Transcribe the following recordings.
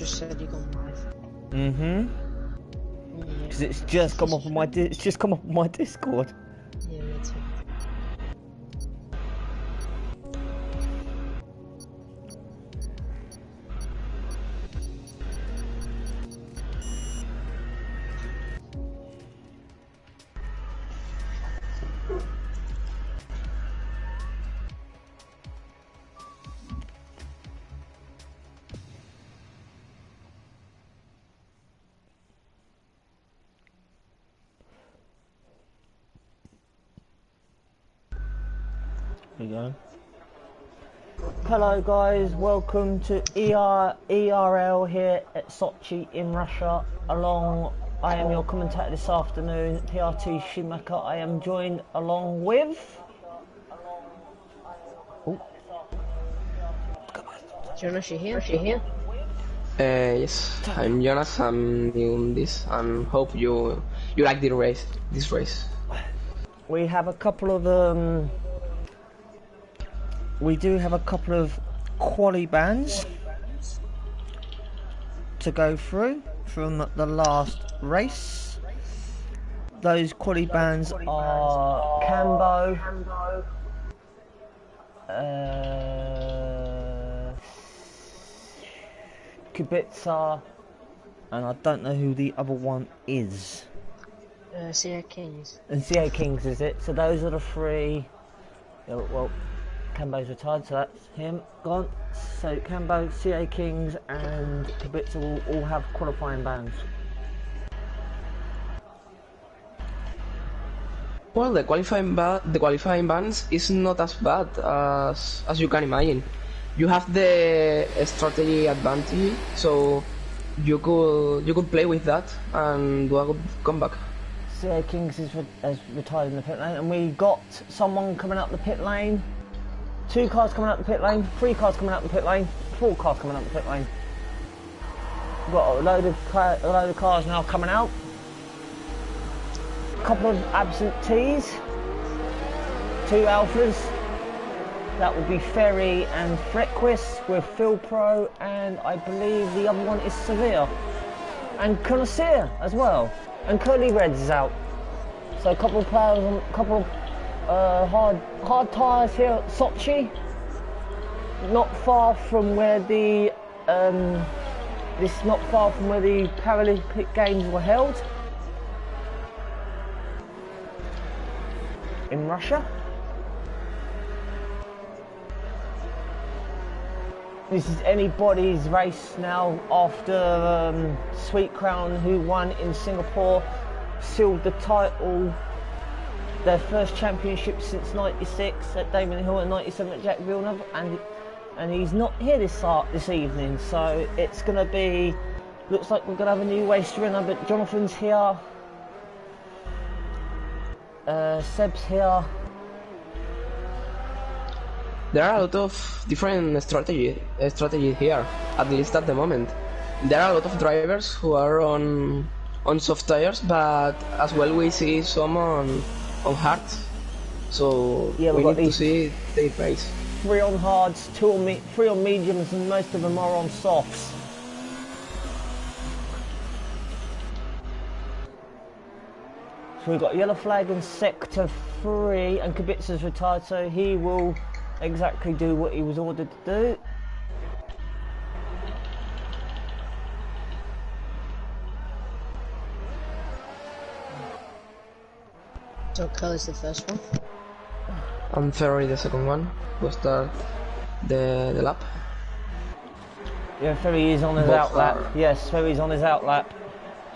just said you gone live. Mm-hmm. Because it's just come up on my Discord. Yeah, me too. There you go. Hello guys, welcome to ERL here at Sochi in Russia. I am your commentator this afternoon, PRT Schumacher. I am joined along with... Jonas, you here? Yes, I'm Jonas. I'm new on this, and hope you like this race. We have a couple of we do have a couple of quali bands to go through from the last race. Those quali bands are Cambo, Kubica, and I don't know who the other one is. CA Kings. And CA Kings, is it? So those are the three. Well, Cambo's retired, so that's him gone. So Cambo, CA Kings, and Kubica will all have qualifying bands. Well, the qualifying bands is not as bad as you can imagine. You have the strategy advantage, so you could play with that and do a good comeback. CA Kings has retired in the pit lane, and we got someone coming up the pit lane. 2 cars coming up the pit lane, 3 cars coming up the pit lane, 4 cars coming up the pit lane. We've got a load of cars now coming out. A couple of absentees, 2 alphas. That will be Ferry and Frequis with Phil Pro, and I believe the other one is Sevilla. And Connoisseur as well. And Curly Reds is out. So a couple of players, a couple of hard tyres here at Sochi. Not far from where the Paralympic Games were held in Russia. This is anybody's race now after Sweet Crown, who won in Singapore, sealed the title, their first championship since '96 at Damon Hill and '97 at Jack Villeneuve, and he's not here this evening, so it's going to be, looks like we're going to have a new race winner, but Jonathan's here, Seb's here. There are a lot of different strategies here, at least at the moment. There are a lot of drivers who are on soft tires, but as well we see some on hards. So yeah, we need to see the race. 3 on hards, 3 on mediums, and most of them are on softs. So we've got yellow flag in sector 3, and Kubica's retired, so he will exactly do what he was ordered to do. So Curly's the first one. And Ferry the second one. We'll start the lap. Yeah, Ferry is on his outlap. Yes, Ferry's on his outlap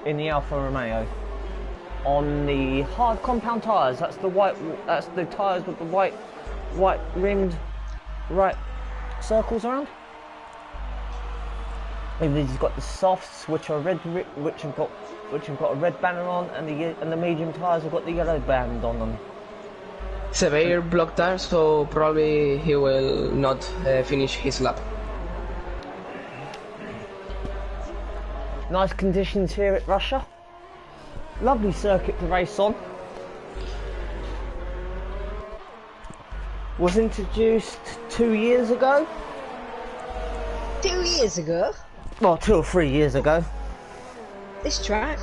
in the Alfa Romeo. On the hard compound tyres. That's the tyres with the white rimmed right circles around. Maybe he's got the softs, which are red, which have got a red banner on, and the medium tyres have got the yellow band on them. Severe block tires, so probably he will not finish his lap. Nice conditions here at Russia. Lovely circuit to race on. Was introduced 2 years ago. 2 years ago? Well, 2 or 3 years ago. This track?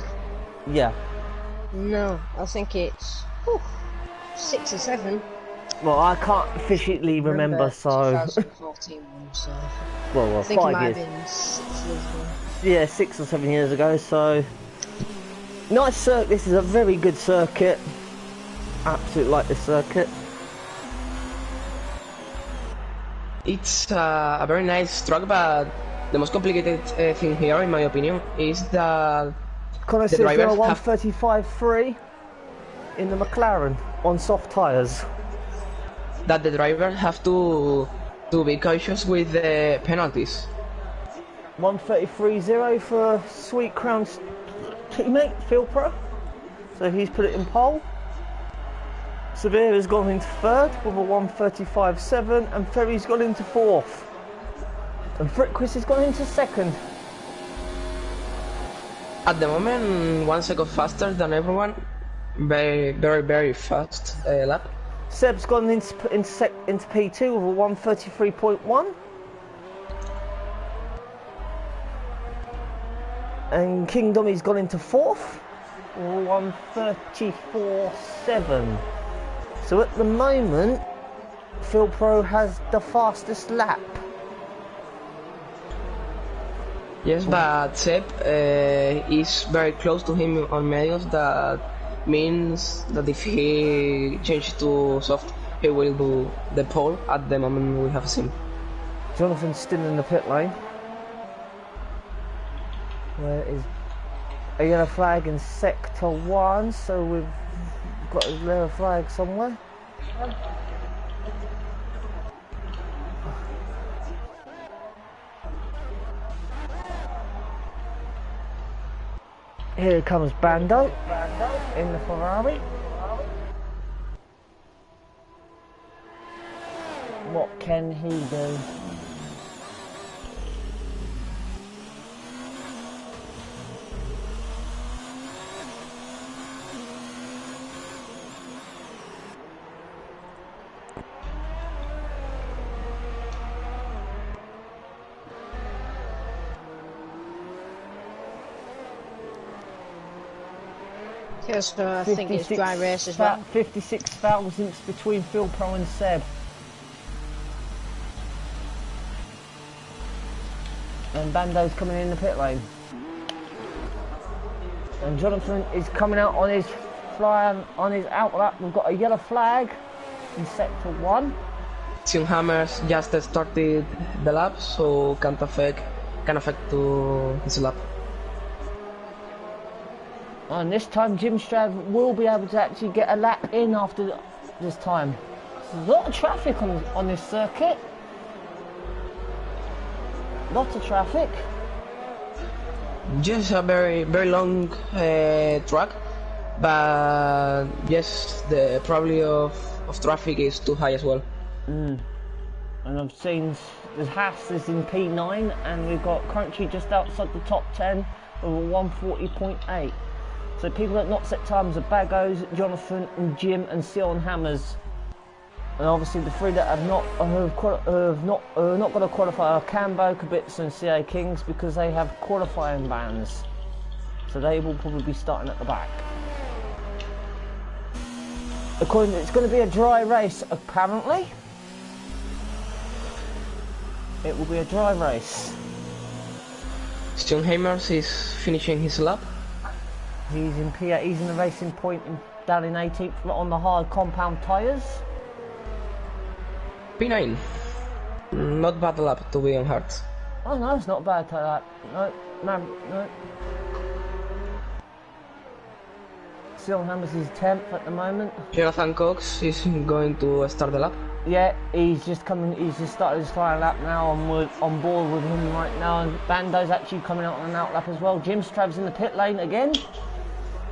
Yeah. No, I think it's 6 or 7. Well, I can't officially remember, so... 2014 one, so... well, I think 5 it might years. have been 6 years ago. Yeah, 6 or 7 years ago, so... Nice circuit. This is a very good circuit. Absolutely like this circuit. It's a very nice track, but the most complicated thing here, in my opinion, is that Connor the drivers says have 135.3 in the McLaren on soft tyres. that the drivers have to be cautious with the penalties. 133.0 for Sweet Crown's teammate, Phil Pro. So he's put it in pole. Severe has gone into 3rd with a 135.7 and Ferry's gone into 4th. And Frickquist has gone into 2nd. At the moment, 1 second faster than everyone. Very fast lap. Seb's gone into P2 with a 133.1. And King Dommy's gone into 4th, 134.7. So at the moment, Phil Pro has the fastest lap. Yes, but Seb is very close to him on mediums. That means that if he changes to soft, he will do the pole at the moment we have seen. Jonathan's still in the pit lane. Where is a yellow flag in sector 1, so we've got a yellow flag somewhere. Here comes Bando in the Ferrari. What can he do? Yes, I think it's dry race as well. 56 thousandths between Phil Pro and Seb. And Bando's coming in the pit lane. And Jonathan is coming out on his out lap. We've got a yellow flag in sector 1. Hammers just started the lap, so can affect to his lap. And this time Jim Stroud will be able to actually get a lap in after this time. There's a lot of traffic on this circuit. Lots of traffic. Just a very long track, but yes, the probability of traffic is too high as well. And I've seen the Haas is in P9, and we've got Crunchy just outside the top 10 with a 140.8. So people that have not set times are Bagos, Jonathan and Jim and Sion Hammers. And obviously the three that have not got to qualify are Cambo, Kibitz and CA Kings, because they have qualifying bans. So they will probably be starting at the back. According to, it's going to be a dry race apparently. It will be a dry race. Sion Hammers is finishing his lap. He's in P8, he's in the racing point down in 18th on the hard compound tyres. P9. Not bad lap to be on hard. Oh no, it's not bad tyre lap. No. Sion Hammers is 10th at the moment. Jonathan Cox is going to start the lap. Yeah, he's just started his final lap now. I'm on board with him right now. And Bando's actually coming out on an out lap as well. Jim Strav's in the pit lane again.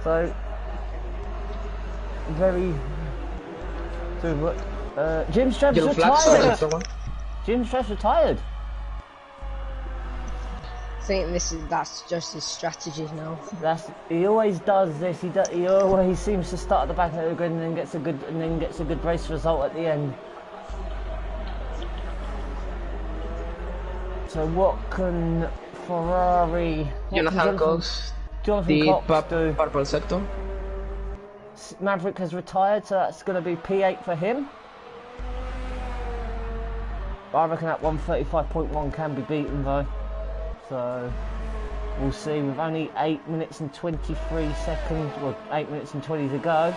So, Jim Strav's retired. Jim Strav's retired. I think that's just his strategy now. He always does this. He always seems to start at the back of the grid and then gets a good race result at the end. So what can Ferrari. Jonathan Cox, Jonathan Cox do. purple sector. Maverick has retired, so that's going to be P8 for him. I reckon that 135.1 can be beaten though. So we'll see. With only 8 minutes and 23 seconds, well 8 minutes and 20 to go.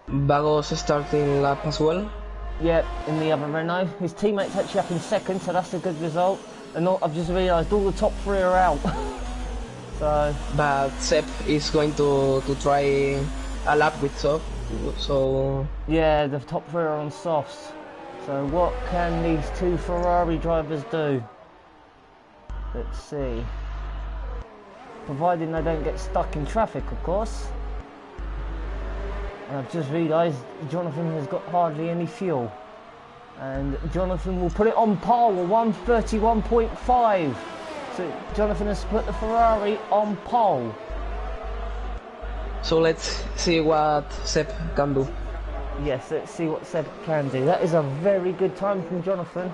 Bagos starting lap as well. Yep, in the other Renault. His teammate's actually up in second, so that's a good result. And I've just realised all the top three are out. So. But Seb is going to try a lap with soft, so. Yeah, the top three are on softs. So what can these two Ferrari drivers do? Let's see. Providing they don't get stuck in traffic, of course. And I've just realised Jonathan has got hardly any fuel. And Jonathan will put it on pole, 131.5. So Jonathan has put the Ferrari on pole. So let's see what Seb can do. Yes, let's see what Seb can do. That is a very good time from Jonathan.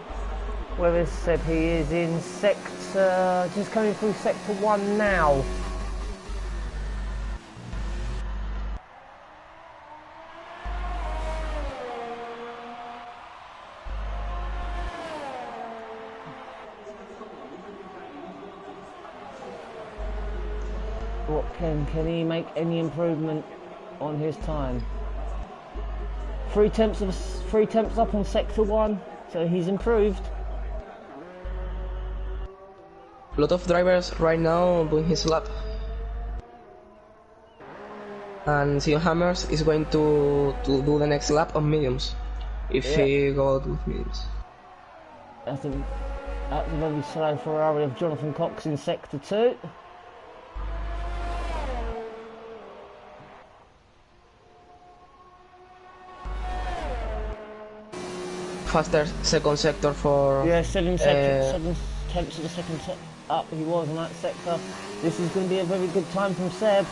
Where is Seb? He is in sector, just coming through sector 1 now. What can he make any improvement on his time? 3 tenths up on sector 1, so he's improved. A lot of drivers right now doing his lap. And Sion Hammers is going to do the next lap on mediums, if he goes with mediums. I think that's a very slow Ferrari of Jonathan Cox in sector 2. Faster second sector for... Yeah, 7 tenths of the second up he was in that sector. This is going to be a very good time from Seb.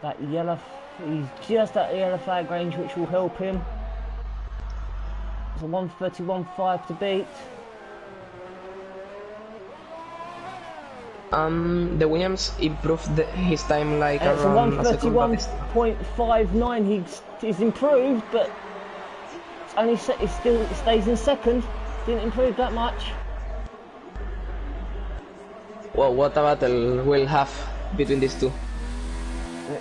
That yellow, he's just at the yellow flag range, which will help him. It's a 131.5 to beat. The Williams improved his time like and around it's a 131.59. He's improved, but it's only it still stays in second. Didn't improve that much. Well, what a battle we'll have between these two.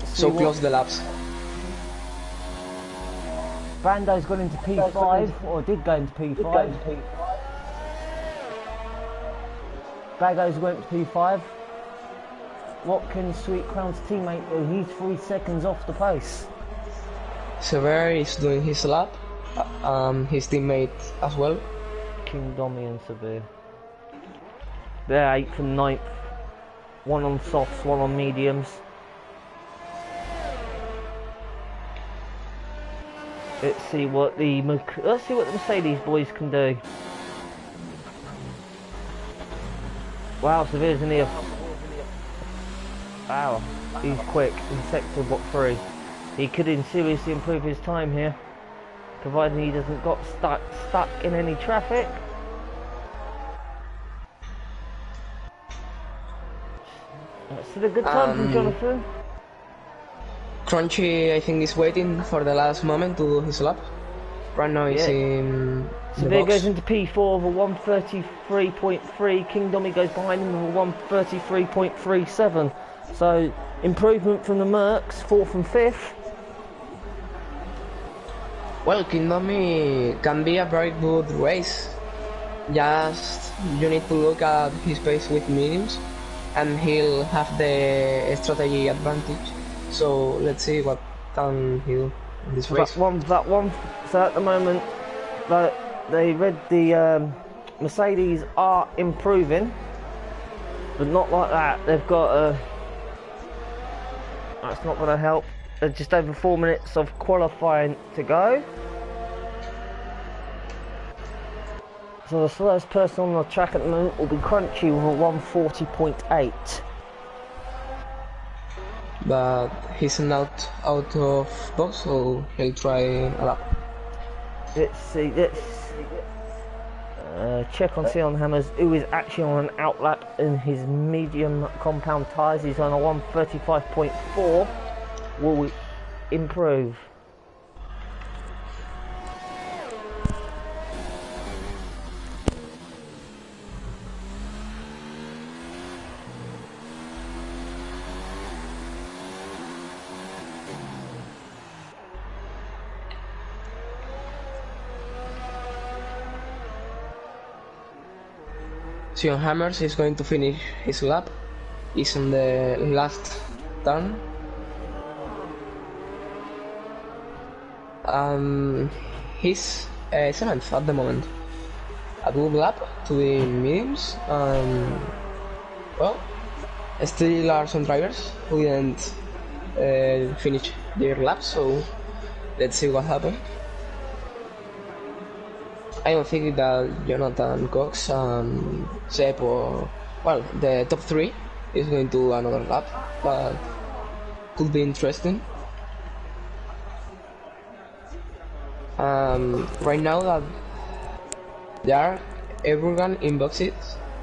So close the laps. Brando's gone into P5, or did go into P5. Bago's went to P5. What can Sweet Crown's teammate do? He's 3 seconds off the pace. Sever is doing his lap. His teammate as well. King Domi and Sever. They're 8th and 9th. 1 on softs, 1 on mediums. Let's see what the Mercedes boys can do. Wow, Sever's in here. Wow, he's quick in sector 3. He could seriously improve his time here, providing he doesn't got stuck in any traffic. That's a good time from Jonathan. Crunchy, I think, is waiting for the last moment to do his lap. Right now he's in the Severe box. goes into P4 with a 133.3. King Domi goes behind him with a 133.37. So improvement from the Mercs, 4th and 5th. Well, King Domi can be a very good race. Just you need to look at his pace with mediums, and he'll have the strategy advantage. So let's see what can he do in this race. That one. So at the moment, the Mercedes are improving, but not like that. They've got a. That's not going to help. There's just over 4 minutes of qualifying to go. So the slowest person on the track at the moment will be Crunchy with a 140.8. But he's not out of box, so he'll try a lap. Let's see. Check on Sion Hammers, who is actually on an outlap in his medium compound tyres. He's on a 135.4. Will improve. Sion Hammers is going to finish his lap. He's on the last turn. He's 7th at the moment. A good lap to the mediums. Well, still are some drivers who didn't finish their laps, so let's see what happens. I don't think that Jonathan Cox and Seb or, well, the top 3 is going to do another lap, but could be interesting. Right now that there are everyone in boxes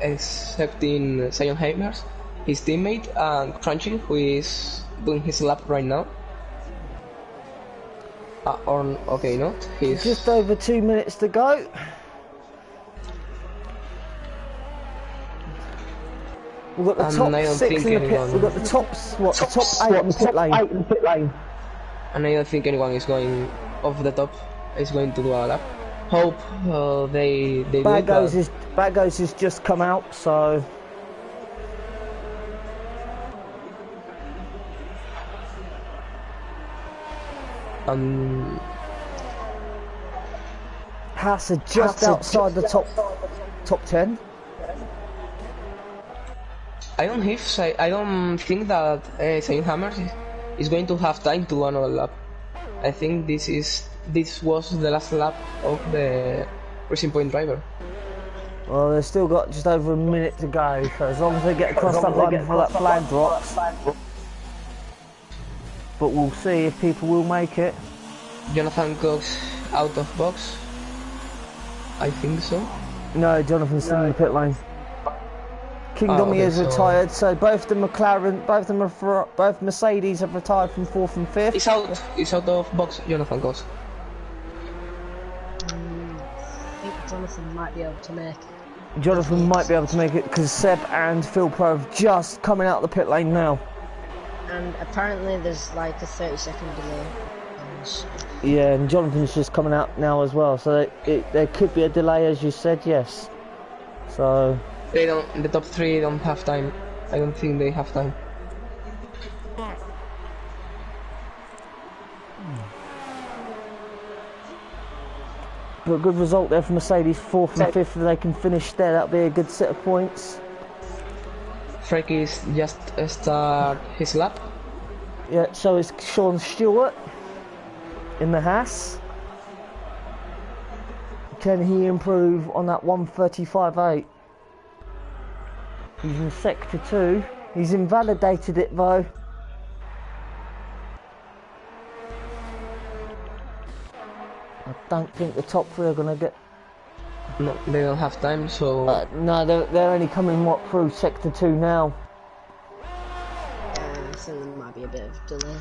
excepting Sion Hammers, his teammate, and Crunchy, who is doing his lap right now. Okay, not. He's just over 2 minutes to go. We've got the top 6 in the pit. We've got the top 8 in the pit lane. And I don't think anyone is going off the top. Is going to do a lap. Hope they Bagos has just come out, so. Haas are just outside the top 10. I don't think that Sion Hammers is going to have time to do another lap. I think this was the last lap of the Racing Point driver. Well, they've still got just over a minute to go, so as long as they get across that line before that flag drops. But we'll see if people will make it. Jonathan Cox out of box. I think so. No, Jonathan's still in the pit lane. Kingdom is retired, so both the McLaren, both Mercedes have retired from 4th and 5th. He's out of box, Jonathan Cox. I think Jonathan might be able to make it. Jonathan might be able to make it because Seb and Phil Pro have just coming out of the pit lane now. And apparently there's like a 30-second delay. Yeah, and Jonathan's just coming out now as well, so there could be a delay, as you said, yes. So the top 3 don't have time. I don't think they have time. But a good result there for Mercedes, 4th and 5th, if they can finish there, that'll be a good set of points. Frankie's just start his lap. Yeah, so is Sean Stewart in the Haas. Can he improve on that 135.8? He's in sector 2. He's invalidated it though. I don't think the top 3 are going to get... No, they don't have time, so... no, they're only coming through sector 2 now. I think there might be a bit of delay.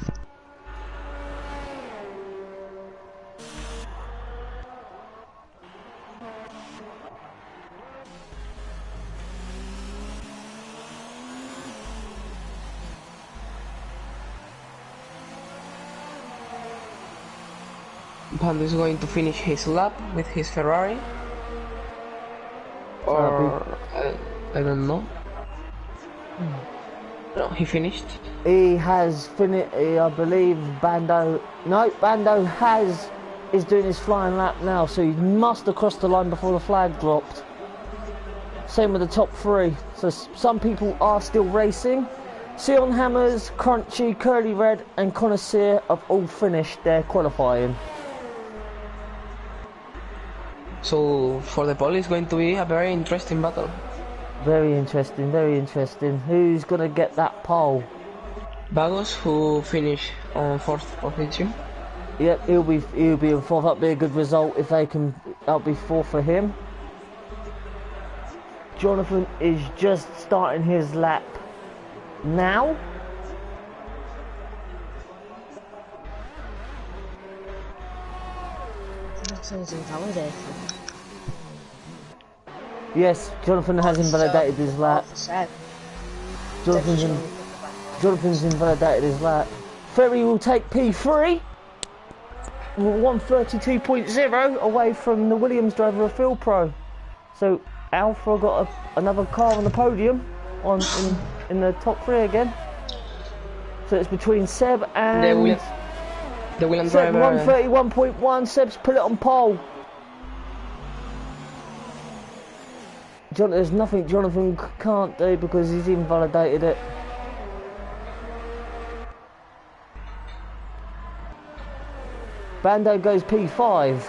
Band is going to finish his lap with his Ferrari, or I don't know. No, he finished. He has finished. I believe Bando. No, Bando is doing his flying lap now, so he must have crossed the line before the flag dropped. Same with the top 3. So some people are still racing. Sion Hammers, Crunchy, Curly Red, and Connoisseur have all finished their qualifying. So for the pole, it's going to be a very interesting battle. Very interesting, very interesting. Who's going to get that pole? Bagos, who finished on 4th position. Yep, he'll be in 4th. That'll be a good result if they can. That'll be 4th for him. Jonathan is just starting his lap now. Jonathan's invalidated. Yes, Jonathan has invalidated his lap. Jonathan's invalidated his lap. Ferry will take P3. 132.0 away from the Williams driver of Phil Pro. So Alpha got another car on the podium in the top 3 again. So it's between Seb and the Williams Seb. driver. 131.1. Seb's put it on pole. There's nothing Jonathan can't do because he's invalidated it. Bando goes P5.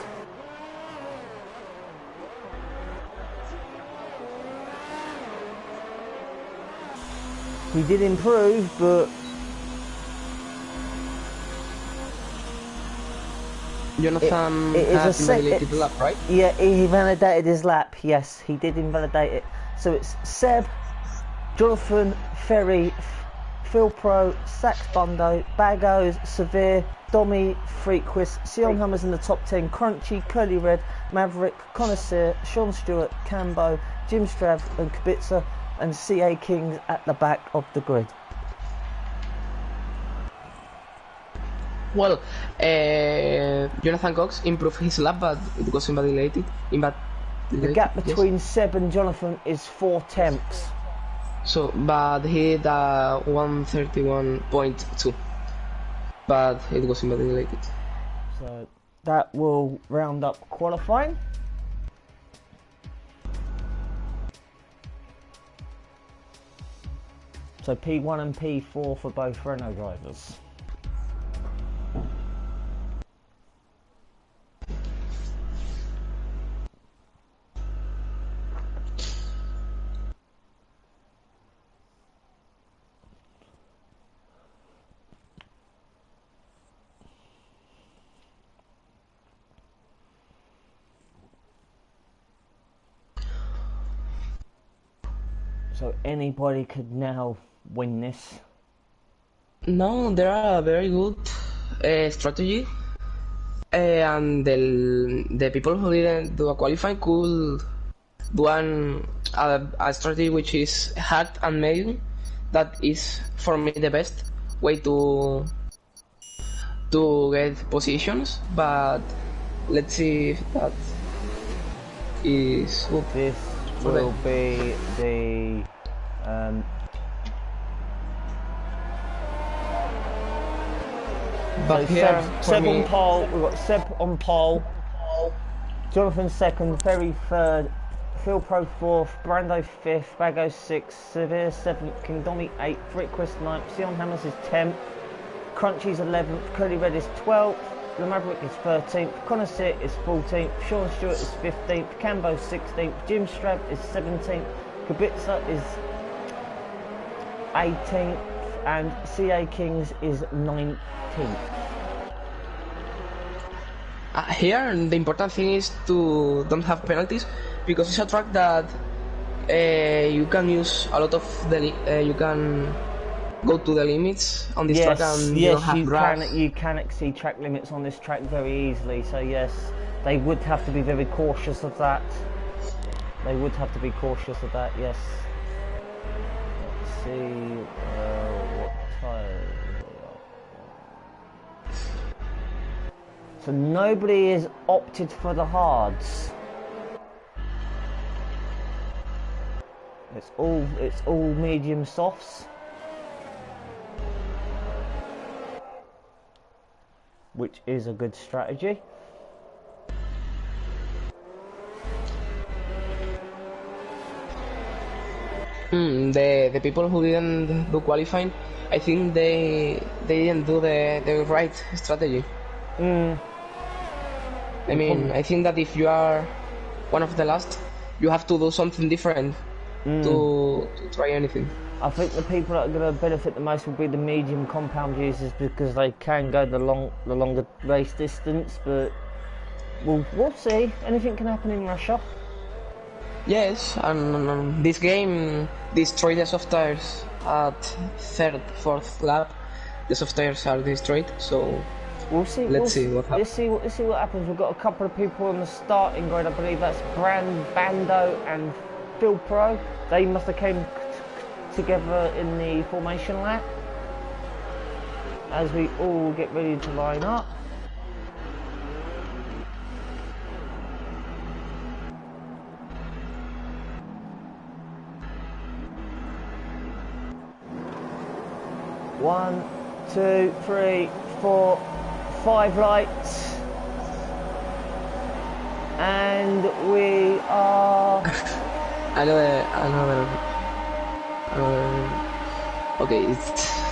He did improve, but Jonathan it is has invalidated the lap, right? Yeah, he invalidated his lap. Yes, he did invalidate it. So it's Seb, Jonathan, Ferry, Phil Pro, Sax Bando, Bagos, Severe, Domi, Freakwist, Sion Hammers in the top 10, Crunchy, Curly Red, Maverick, Connoisseur, Sean Stewart, Cambo, Jim Strav and Kubica, and CA Kings at the back of the grid. Well, Jonathan Cox improved his lap, but it was invalidated. The gap between Seb and Jonathan is 4 tenths. So, but he hit 131.2, but it was invalidated. So that will round up qualifying. So P1 and P4 for both Renault drivers. So anybody could now win this. No, there are a very good strategy, and the people who didn't do a qualifying could do a strategy which is hard and medium. That is for me the best way to get positions. But let's see if that is good. This will be the but so here Seb on pole. We've got Seb on pole, Jonathan second, Ferry third, Phil Pro fourth, Brando fifth, Bago sixth, Severe seventh, Kingdomi eighth, Freakwist ninth, Sion Hammers is 10th, Crunchy's 11th, Curly Red is 12th, The Maverick is 13th, Connoisseur is 14th, Sean Stewart is 15th, Cambo 16th, Jim Strab is 17th, Kubica is 18th, and CA Kings is 19th. Here the important thing is to don't have penalties, because it's a track that you can use a lot of you can go to the limits on this track, and you don't have grass. You can exceed track limits on this track very easily, so yes, they would have to be very cautious of that. They would have to be cautious of that, yes. Let's see what tyre. So nobody is opted for the hards. It's all medium softs. Which is a good strategy. The people who didn't do qualifying, I think they didn't do the right strategy. I mean, I think that if you are one of the last, you have to do something different to try anything. I think the people that are going to benefit the most will be the medium compound users, because they can go the longer race distance. But we'll see. Anything can happen in Russia. Yes, and this game destroyed the soft tires at third, fourth lap. The soft tires are destroyed, so let's see what happens. Let's see what happens. We've got a couple of people on the starting grid. I believe that's Bando and Phil Pro. They must have came together in the formation lap as we all get ready to line up. One, two, three, 4, 5 lights, and we are. Another. Okay, it's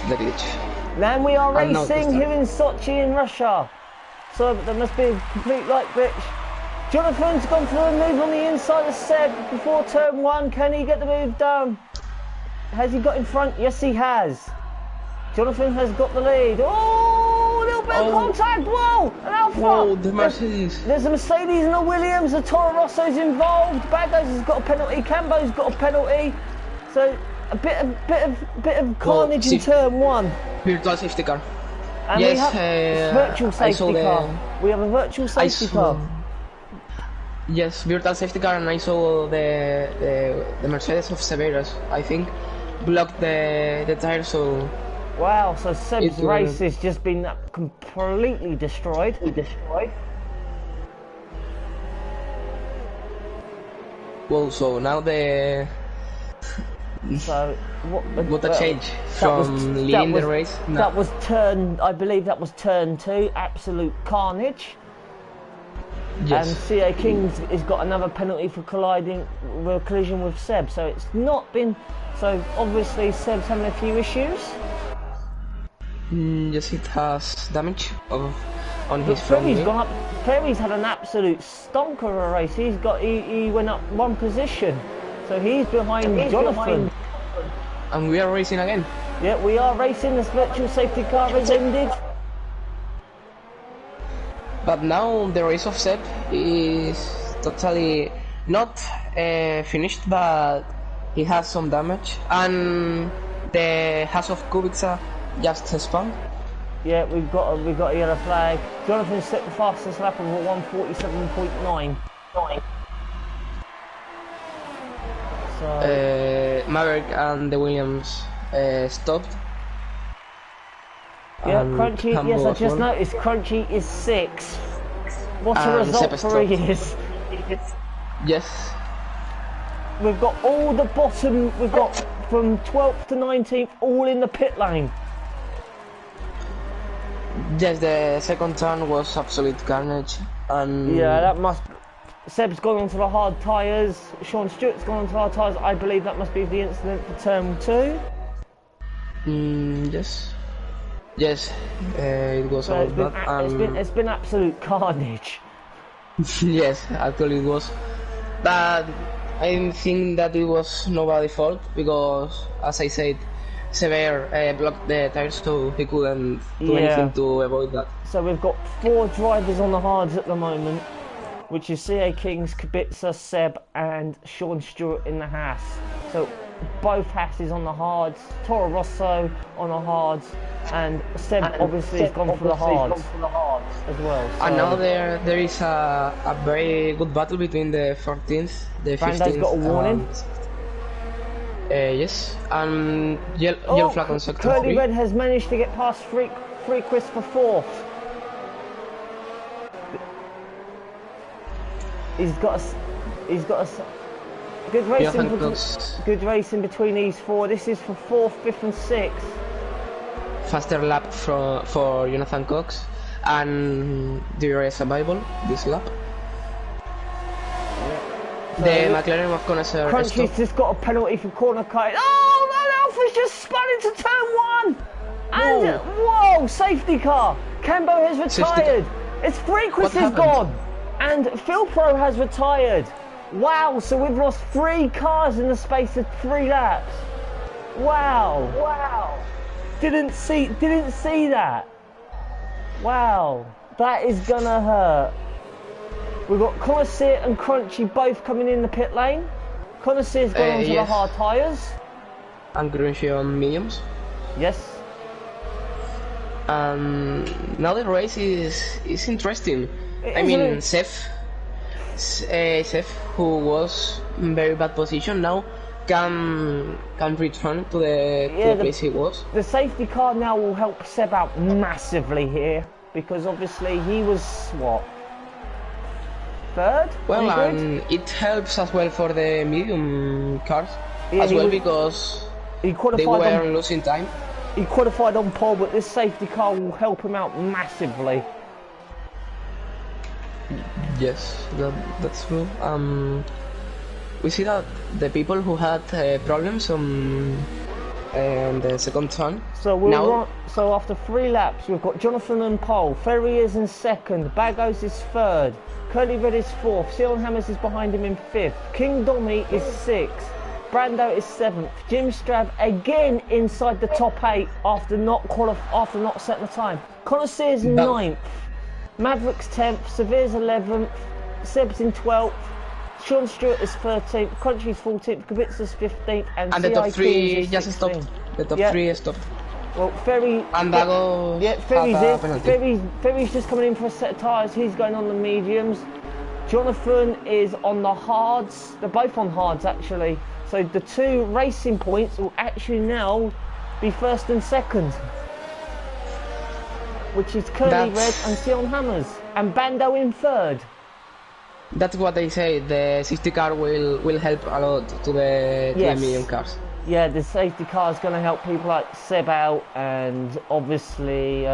the glitch. Then we are racing here in Sochi in Russia. So there must be a complete light glitch. Jonathan's gone for a move on the inside of Seb before turn 1. Can he get the move down? Has he got in front? Yes, he has. Jonathan has got the lead. Oh, a little bit of contact. Whoa, an Alpha. Whoa, the Mercedes. There's a Mercedes and a Williams. The Toro Rosso's involved. Baggos has got a penalty. Cambo's got a penalty. So a bit of carnage in turn 1. Virtual safety car. And yes, we have virtual safety car. We have a virtual safety car. Yes, virtual safety car, and I saw the Mercedes of Severus, I think, blocked the tire, so. Wow, so Seb's race has just been completely destroyed. Well, so now So what a change from leading the race. No. That was I believe that was turn 2. Absolute carnage. Yes. And CA Kings has got another penalty for collision with Seb. So it's not been. So obviously Seb's having a few issues. Yes, it has damage on his front wheel. Perry's had an absolute stonker of a race. He went up 1 position, so he's behind Jonathan. And we are racing again. Yeah, we are racing. This virtual safety car has ended. But now the race of Seb is totally not finished, but he has some damage, and the House of Kubica just spun. Yeah, we've got a yellow flag. Jonathan set the fastest lap of a 1:47.9. So Maverick and the Williams stopped. Yeah, Crunchy. Yes, I just noticed Crunchy is 6. What a result for he is. Yes. We've got all the bottom. We've got from 12th to 19th all in the pit lane. Yes, the second turn was absolute carnage, and yeah, that must. Seb's gone onto the hard tyres. Sean Stewart's gone onto the hard tyres. I believe that must be the incident for turn 2. Yes, it was so about that. It's been absolute carnage. Yes, actually it was, but I think that it was nobody's fault because, as I said, Sever blocked the tires, so he couldn't do anything to avoid that. So we've got 4 drivers on the hards at the moment, which is CA Kings, Kubica, Seb and Sean Stewart in the Haas. So both Haas's on the hards, Toro Rosso on the hards, and Seb obviously has gone for the hards as well. So and now there is a very good battle between the 14th, the 15th. Brando's got a warning. Yes, and yellow flag on sector 3. Curly Red has managed to get past Frequist for 4th. He's got a good racing between these 4. This is for 4th, 5th and 6th. Faster lap for Jonathan Cox, and the survival this lap. So the McLaren of Connoisseur. Crunchy's just got a penalty for corner cut. Oh, that Alpha's just spun into turn 1! And whoa, safety car! Cambo has retired. It's Frequist is gone, and Phil Pro has retired. Wow, so we've lost 3 cars in the space of 3 laps. Wow. Didn't see that. Wow, that is gonna hurt. We've got Connoisseur and Crunchy both coming in the pit lane. Connoisseur's gone onto the yes. hard tyres. And Grunchi on mediums. Yes. Now the race is interesting. I mean, Seth, who was in very bad position now, can return to the place he was. The safety car now will help Seb out massively here, because obviously he was what, third? Well, and it helps as well for the medium cars because he qualified they were losing time. He qualified on pole, but this safety car will help him out massively. Yes, that's true. We see that the people who had problems on the second turn. So so after 3 laps, we've got Jonathan on pole, Ferry is in second, Bagos is third, Curly Red is fourth, Seal Hammers is behind him in fifth, King Dommy is sixth, Brando is 7th, Jim Strab again inside the top 8 after not setting the time. Connoisseur's 9th, Maverick's 10th, Severe's 11th, Seb's in 12th, Sean Stewart is 13th, Country's 14th, Kavitsa's 15th, and the top 3 just stopped. The top 3 stopped. Well, Ferry... And Dago... Yeah, Ferry's just coming in for a set of tyres, he's going on the mediums. Jonathan is on the hards, they're both on hards actually. So the 2 racing points will actually now be first and second, which is Curly Red and Sion Hammers, and Bando in third. That's what they say. The safety car will help a lot to the medium cars. Yeah, the safety car is going to help people like Seb out, and obviously,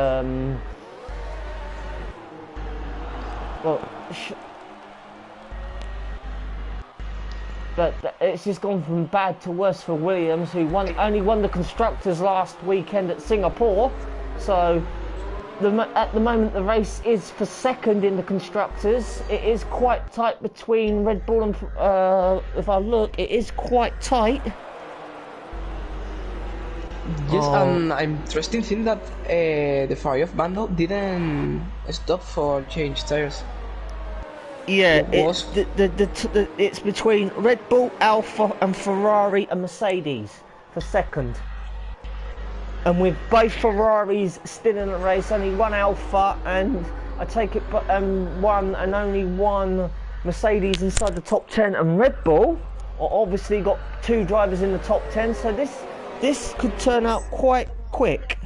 but it's just gone from bad to worse for Williams, who only won the Constructors last weekend at Singapore. So at the moment the race is for second in the Constructors. It is quite tight between Red Bull and if I look, it is quite tight. Yes, interesting thing that the Ferrari of Bando didn't stop for change tires. Yeah, it's between Red Bull, Alfa and Ferrari and Mercedes for second. And with both Ferraris still in the race, only one Alfa and I take it only one Mercedes inside the top 10, and Red Bull obviously got 2 drivers in the top 10, so this could turn out quite quick.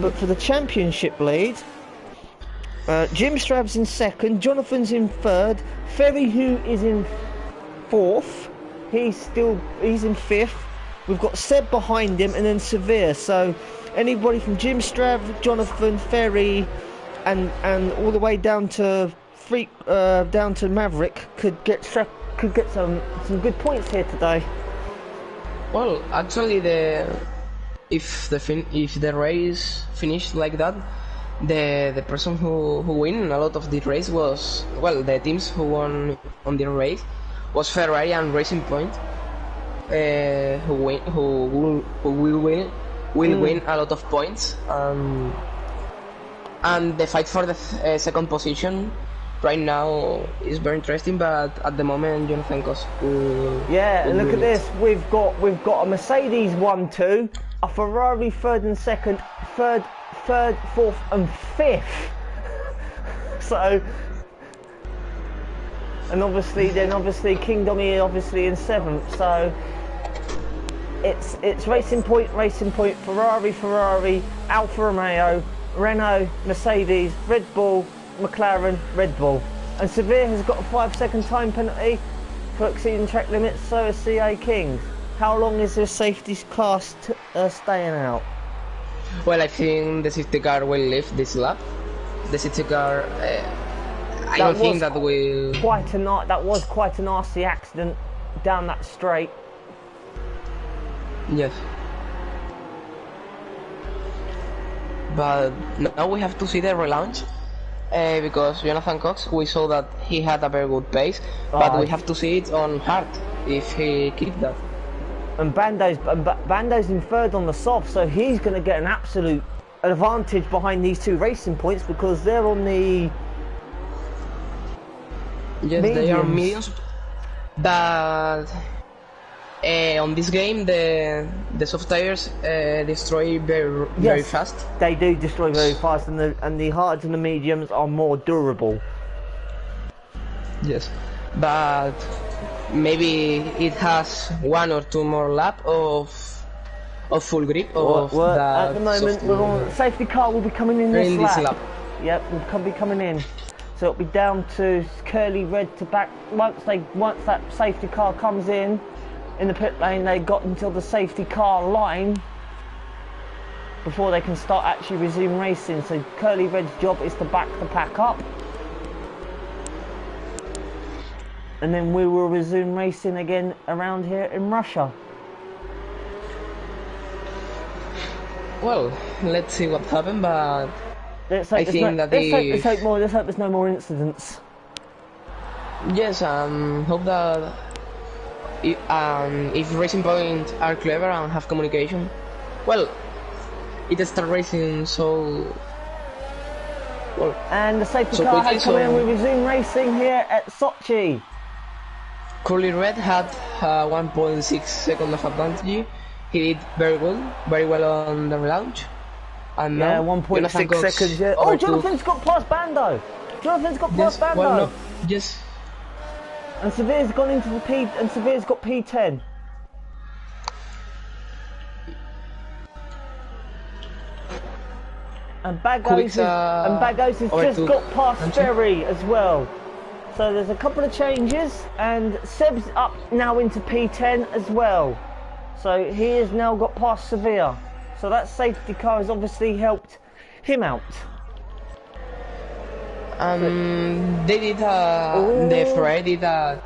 But for the championship lead, Jim Strab's in second, Jonathan's in third, Ferry, who is in 4th, he's in 5th. We've got Seb behind him, and then Severe. So anybody from Jim Strab, Jonathan, Ferry, and all the way down to Maverick could get some good points here today. Well, actually, if the race finished like that, the person who win a lot of the race was, well, the teams who won on the race was Ferrari and Racing Point, who will win a lot of points, and the fight for the second position right now is very interesting, but at the moment Jonathan Cos will look at this. We've got a Mercedes 1-2, a Ferrari 3rd and 2nd, 3rd, 4th and 5th. So, and obviously King Dommy obviously in 7th. So it's Racing Point, Ferrari, Alfa Romeo, Renault, Mercedes, Red Bull, McLaren, Red Bull. And Severe has got a 5-second time penalty for exceeding track limits, so is CA Kings. How long is their safety car staying out? Well, I think the safety car will leave this lap. The safety car, I don't think that will... That was quite a nasty accident down that straight. Yes. But now we have to see the relaunch. Because Jonathan Cox, we saw that he had a very good pace, but we have to see it on hard if he keeps that. And Bando's in 3rd on the soft, so he's going to get an absolute advantage behind these 2 racing points, because they're on the Yes, they are mediums. mediums. But on this game, the soft tires destroy very fast. They do destroy very fast, and the hards and the mediums are more durable. Yes, but maybe it has 1 or 2 more lap of full grip of that. At the moment, we're on safety car will be coming in this lap. Yep, will be coming in. So it'll be down to Curly Red to back. Once that safety car comes in the pit lane, they've got until the safety car line before they can start actually resume racing. So Curly Red's job is to back the pack up, and then we will resume racing again around here in Russia. Well, let's see what happened, but let's hope there's no more incidents. Yes, hope that if Racing Point are clever and have communication, well, it start racing so well. And the safety car has come in. We resume racing here at Sochi. Curly Red had 1.6 seconds of advantage. He did very well on the relaunch. And yeah, now 1.6 seconds. Yeah. Oh, Jonathan's got past Bando. Jonathan's got past Bando. Well, no, yes. And Severe's gone into the P. And Severe's got P10. And Bagos has just got past Ferry as well. So there's a couple of changes, and Seb's up now into P10 as well. So he has now got past Severe. So that safety car has obviously helped him out. They did the Ferrari did a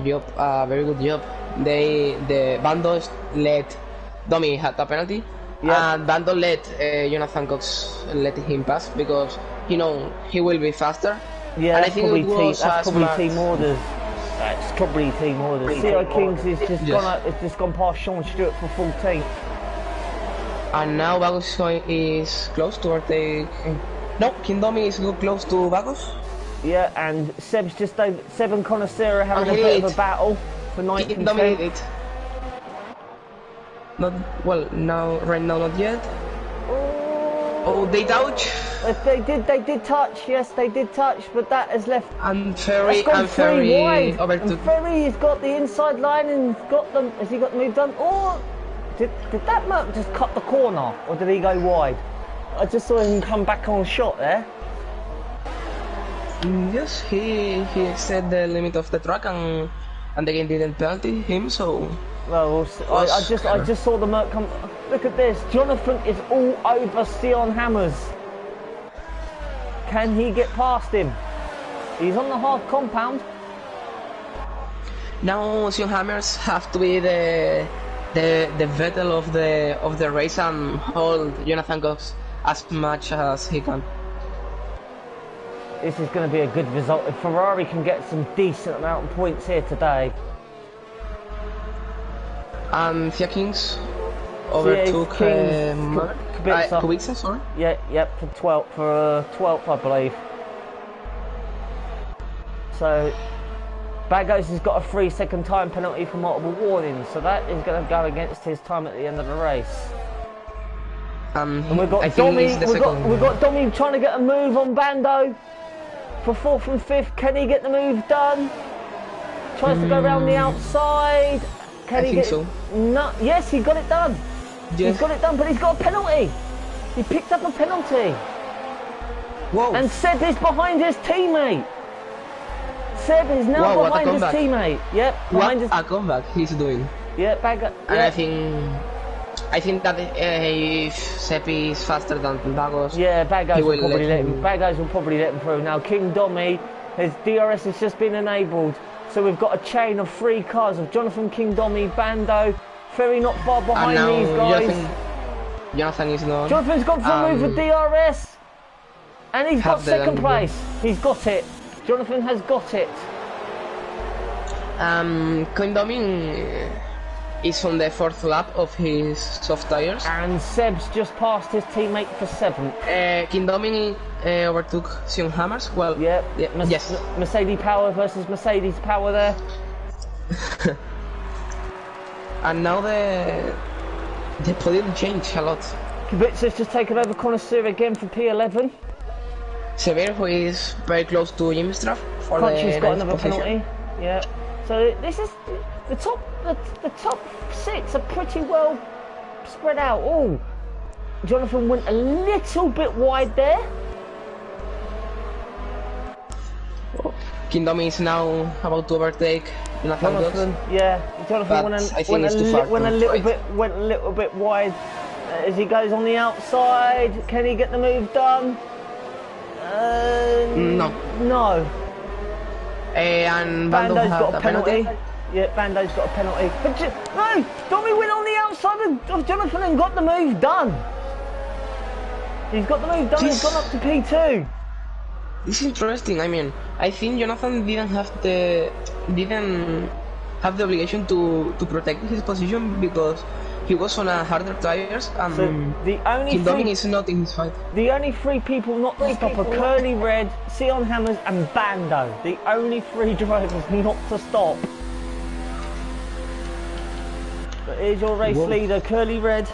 job, a very good job. The Bandos let Domi had a penalty, and Bando let Jonathan Cox let him pass because he will be faster. Yeah, and that's probably team orders. That's probably team orders. CI Kings is just gone past Sean Stewart for 14th. And now Bagos is close to overtake. No, King Domi is close to Bagos. Yeah, and Seb's just over. Seb and Connoisseur are having a bit of a battle for 9th King and Domi 10th. did it. Not well now. Right now, not yet. Oh, they touch. They did touch. Yes, they did touch, but that has left. And Ferry wide. And Ferry has got the inside line and got them. Has he got moved on? Or did that Merc just cut the corner, or did he go wide? I just saw him come back on shot there. Yes, he exceeded the limit of the track, and the game didn't penalty him. So. Well, I just saw the Merc come. Look at this. Jonathan is all over Sion Hammers. Can he get past him? He's on the hard compound. Now Sion Hammers have to be the Vettel of the race and hold Jonathan Cox as much as he can. This is going to be a good result. If Ferrari can get some decent amount of points here today. And Thea Kings overtook Kubica, sorry? Yep, for 12th, I believe. So, Bagos has got a 3-second time penalty for multiple warnings, so that is going to go against his time at the end of the race. And we've got Domi trying to get a move on Bando for 4th and 5th. Can he get the move done? Tries to go around the outside. I think so. No, yes, he got it done. Yes. He's got it done, but he's got a penalty. He picked up a penalty. Whoa. And Seb is behind his teammate. Seb is now behind his teammate. Yep, behind a comeback he's doing. Yeah, And I think that if Seb is faster than Bagos, Bagos will probably let him through. Now King Domi, his DRS has just been enabled. So we've got a chain of 3 cars of Jonathan, King Domi, Bando, Ferry not far behind these guys. Jonathan's gone for a move with DRS, and he's got 2nd place. He's got it. Jonathan has got it. King Domi is on the 4th lap of his soft tires. And Seb's just passed his teammate for 7th. Kindomi overtook Sion Hammers. Well, Yep. yes. Mercedes power versus Mercedes power there. And now the podium changed a lot. Kubica's just taken over Connoisseur again for P11. Severe, who is very close to Jimmy Straff for Crunchy's the got 9th another position. penalty. Yeah. So this is the top 6 are pretty well spread out. Oh, Jonathan went a little bit wide there. Kindomi is now about to overtake Jonathan, yeah. Jonathan went a little bit wide as he goes on the outside. Can he get the move done? No. No. And Bando's Bando got a penalty. Yeah, Bando's got a penalty. But no, Domi went on the outside of Jonathan and got the move done. He's got the move done. He's gone up to P2. This is interesting. I mean, I think Jonathan didn't have the obligation to protect his position because he was on a harder tires and So the only Kindomi three, is not in his fight. the only 3 people not to stop are Curly Red, Sion Hammers and Bando. The only 3 drivers not to stop. But here's your race leader, Curly Red.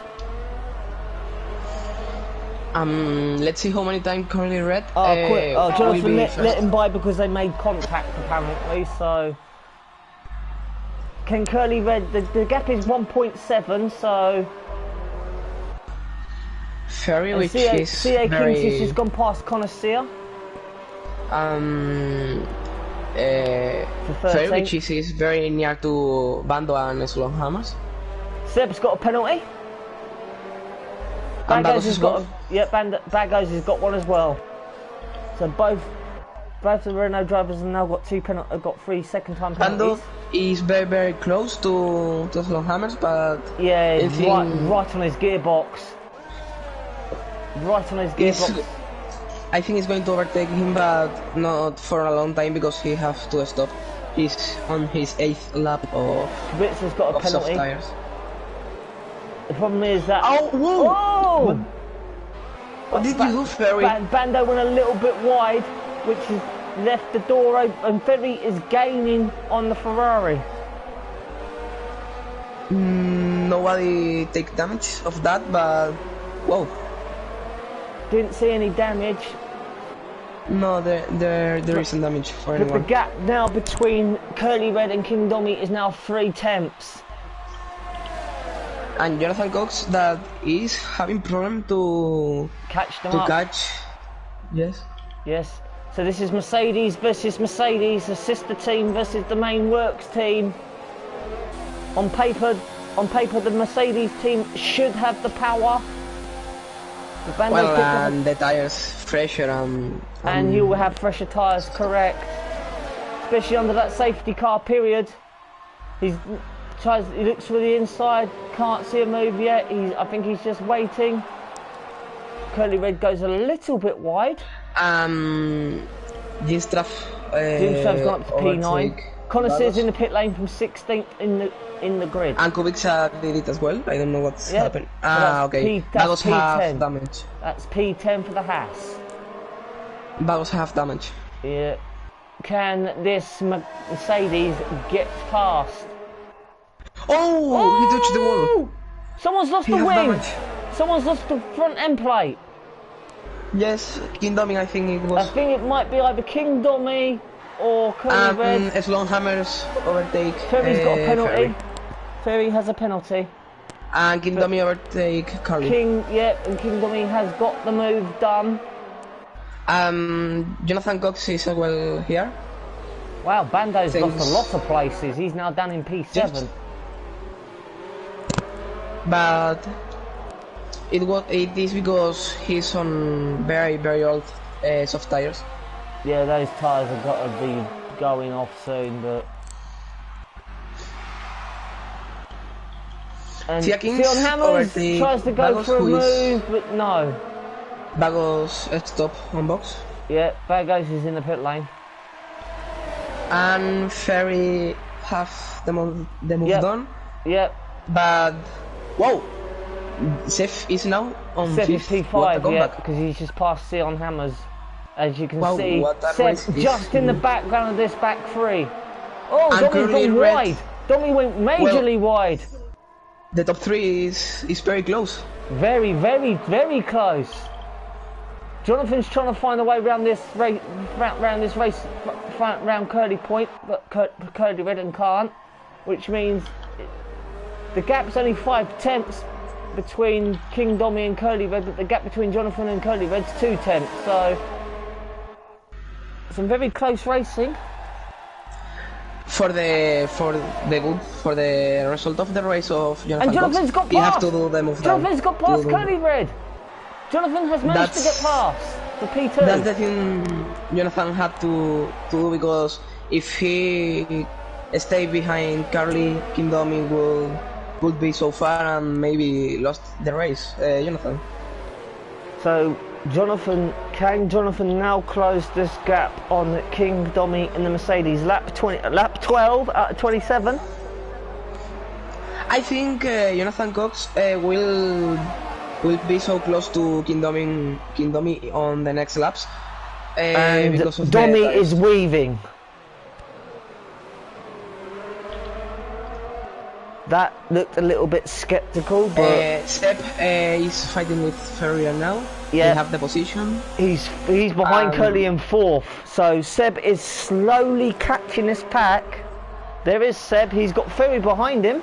Let's see how many times Curly Red. Quick. Jonathan will be let first. him by because they made contact apparently, so... Can Curly Red... The gap is 1.7, so... Ferry, which CA is Kings very... has just gone past Connoisseur. Ferry, which is very near to Bando and Slon Hammers. Seb's got a penalty. And Bagos Bagos has as got well. Bagos has got one as well. So both the Renault drivers have now got 3 second-time penalties. Bando is very close to Slon Hammers, but Yeah, I he's think right on his gearbox. Right on his gearbox. I think he's going to overtake him, but not for a long time because he has to stop. He's on his 8th lap of Kubica's got a soft penalty. tires. The problem is that... Oh, whoa! Oh! What did you do, Ferry? Bando went a little bit wide, which has left the door open, and Ferry is gaining on the Ferrari. Nobody take damage of that, but whoa! Didn't see any damage. No, there isn't damage for But the anyone. gap now between Curly Red and King Domi is now 3 tenths. And Jonathan Cox that is having problem to Catch them up. catch. Yes. Yes. So this is Mercedes versus Mercedes, the sister team versus the main works team. On paper, the Mercedes team should have the power. The Bando Well, picked up and the tires fresher and you will have fresher tyres, correct. Especially under that safety car period. He looks for the inside, can't see a move yet. I think he's just waiting. Curly Red goes a little bit wide. Jim Straff. Jim Straff's gone up to P9. overtake Connoisseur's Bagos. in the pit lane from 16th in the grid. And Kubica did it as well. I don't know what's Yeah, happened. so that's Okay. that's Bagos P10. have damage. That's P10 for the Haas. Bagos have damage. Yeah. Can this Mercedes get past? Oh, he touched the wall. Someone's lost He the has wing. damage. Someone's lost the front end plate. Yes, Kindomi, I think it I was. think it might be either King Domi or Curly Red. Slon Hammers overtake. Ferry's got a penalty. Ferry. Ferry has a penalty. And Kindomi overtake Carly. And King Domi has got the move done. Jonathan Cox is as well here. Wow, Bando's Things- lost a lot of places. He's now down in P7. Yes. But it is because he's on very old soft tires. Yeah, those tyres have got to be going off soon, but... And Tia Kings Sion Hammers overtake tries to go Bagos, for a who is- move, but no. Bagos stop on box. Yeah, Bagos is in the pit lane. And Ferry have the move Yep. done. Yep. But wow, Seth is now on Seb is fifth. What a P5, yeah, comeback. because he's just passed Sion Hammers. As you can Wow, see, what a Seb race just this in the is. background of this back three. Oh, And Domi's currently gone red. wide. Domi went majorly wide. The top 3 is very close. Very, very, very close. Jonathan's trying to find a way around this race, round Curly Point, but Curly Red and can't, which means the gap's only 5/10 between King Domi and Curly Red, but the gap between Jonathan and Curly Red's 2/10. So some very close racing. For the result of the race of Jonathan And Jonathan's Cox, got you have past. to do the move down. Jonathan's got past To- Curly Red. Jonathan has managed to get past the P2. That's the thing Jonathan had to do, because if he stayed behind Carly, King Domi would be so far and maybe lost the race. Jonathan. So can Jonathan now close this gap on King Domi in the Mercedes? Lap 12 out of 27. I think Jonathan Cox will be so close to King Domi on the next laps. And Because of Domi the is weaving. That looked a little bit skeptical, but Seb is fighting with Ferrier now. Yeah. They have the position. he's behind Curly in 4th. So Seb is slowly catching this pack. There is Seb. He's got Ferry behind him.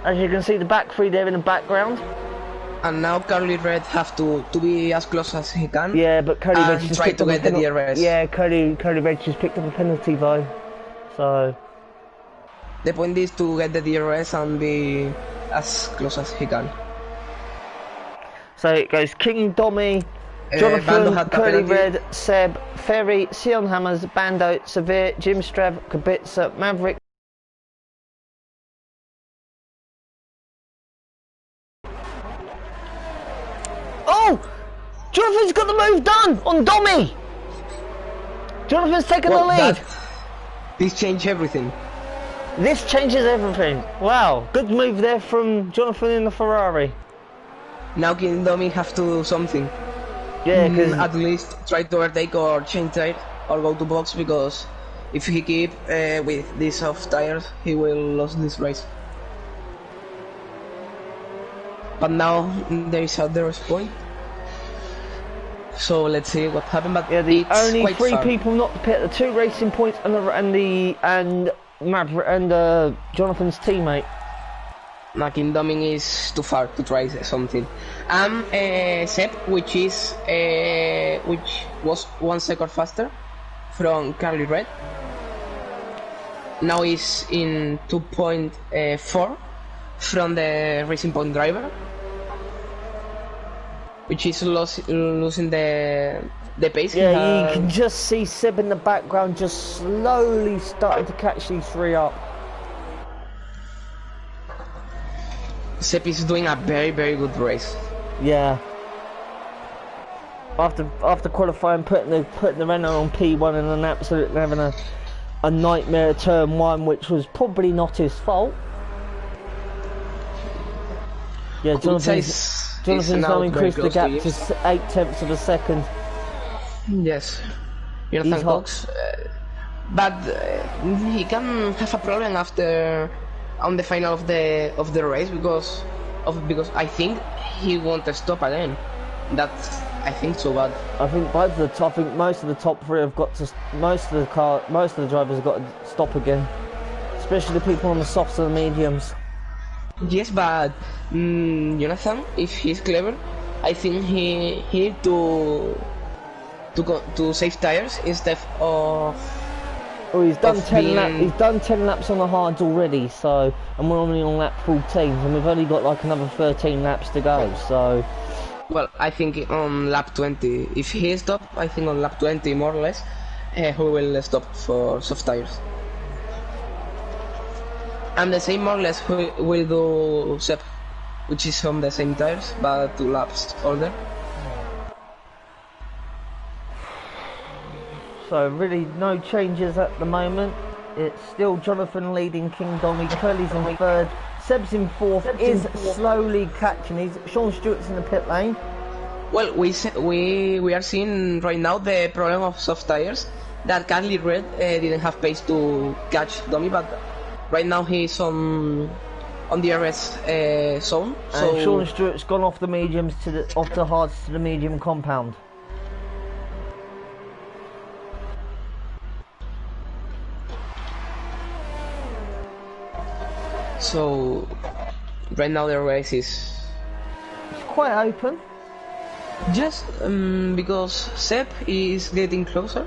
As you can see, the back 3 there in the background. And now Curly Red have to be as close as he can. Yeah, but Curly Red and just try picked to up a get the penalty. DRS. Yeah, Curly Red just picked up a penalty though. So The point is to get the DRS and be as close as he can. So it goes King Domi, Bando Jonathan, had the Curly penalty. Red, Seb, Ferry, Sion Hammers, Bando, Severe, Jim Strev, Kubica, Maverick. Oh! Jonathan's got the move done on Domi! Jonathan's taken the lead! This changed everything. This changes everything. Wow, good move there from Jonathan in the Ferrari. Now King Domi have to do something. Yeah, because At least try to overtake or change tire or go to box, because if he keep with these soft tires, he will lose this race. But now there is a DRS point. So let's see what happened. But yeah, the it's only quite 3 far. people not to pit, the 2 racing points and Maverick and Jonathan's teammate. Now King Domi is too far to try something. Seb, which was 1 second faster from Carly Red, now is in 2.4 from the Racing Point driver, which is losing the pace. Yeah, you can just see Seb in the background just slowly starting to catch these 3 up. Seb is doing a very, very good race. Yeah. After qualifying, putting the Renault on P1 and then absolutely having a nightmare turn 1, which was probably not his fault. Yeah, Jonathan's now increased the gap to 8/10 of a second. Yes, Jonathan Cox, but he can have a problem after on the final of the race because I think he won't stop again. I think so, but I think most of the top 3 have got to. Most of the drivers have got to stop again, especially the people on the softs and the mediums. yes, but Jonathan, if he's clever, I think he need to save tires instead of. Oh, he's done 10 laps. He's done 10 laps on the hards already. So, and we're only on lap 14, and we've only got like another 13 laps to go. So, well, I think on lap 20, if he stops, I think on lap 20 more or less, he will stop for soft tires. And the same more or less will do Seb, which is on the same tires, but 2 laps older. so really no changes at the moment It's still Jonathan leading King Dommy. Curly's in third. Seb's in fourth. Is slowly catching. Sean Stewart's in the pit lane. Well, we are seeing right now the problem of soft tires. That Carly Red didn't have pace to catch Dommy, but right now he's on the RS zone. So And Sean Stewart's gone off the mediums off the hards to the medium compound. So right now the race is It's quite open. just because Seb is getting closer.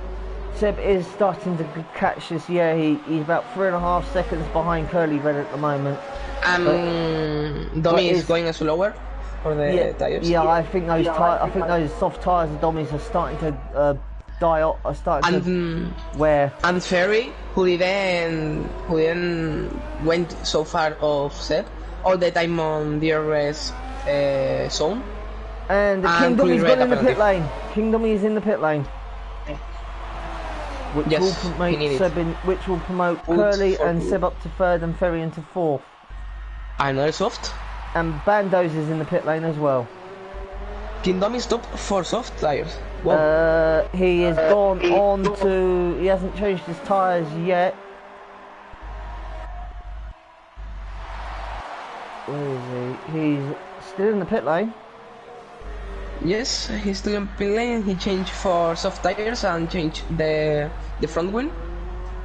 Seb is starting to catch this. Yeah, he's about 3.5 seconds behind Curly Red at the moment. And Dommy is going slower for the tires. Yeah, I think those soft tires of Dommy's are starting to die off. Are starting to wear. And Ferry, who didn't went so far off Seb all the time on the RS zone. And King Dommy's gone in the pit lane. King Dommy is in the pit lane. Which will promote Curly and Seb up to third and Ferry into fourth. Another soft. And Bandos is in the pit lane as well. King Dommy stopped for soft tires. Wow. He has gone on to. He hasn't changed his tyres yet. Where is he? He's still in the pit lane. Yes, he's still in pit lane. He changed for soft tires and changed the front wheel.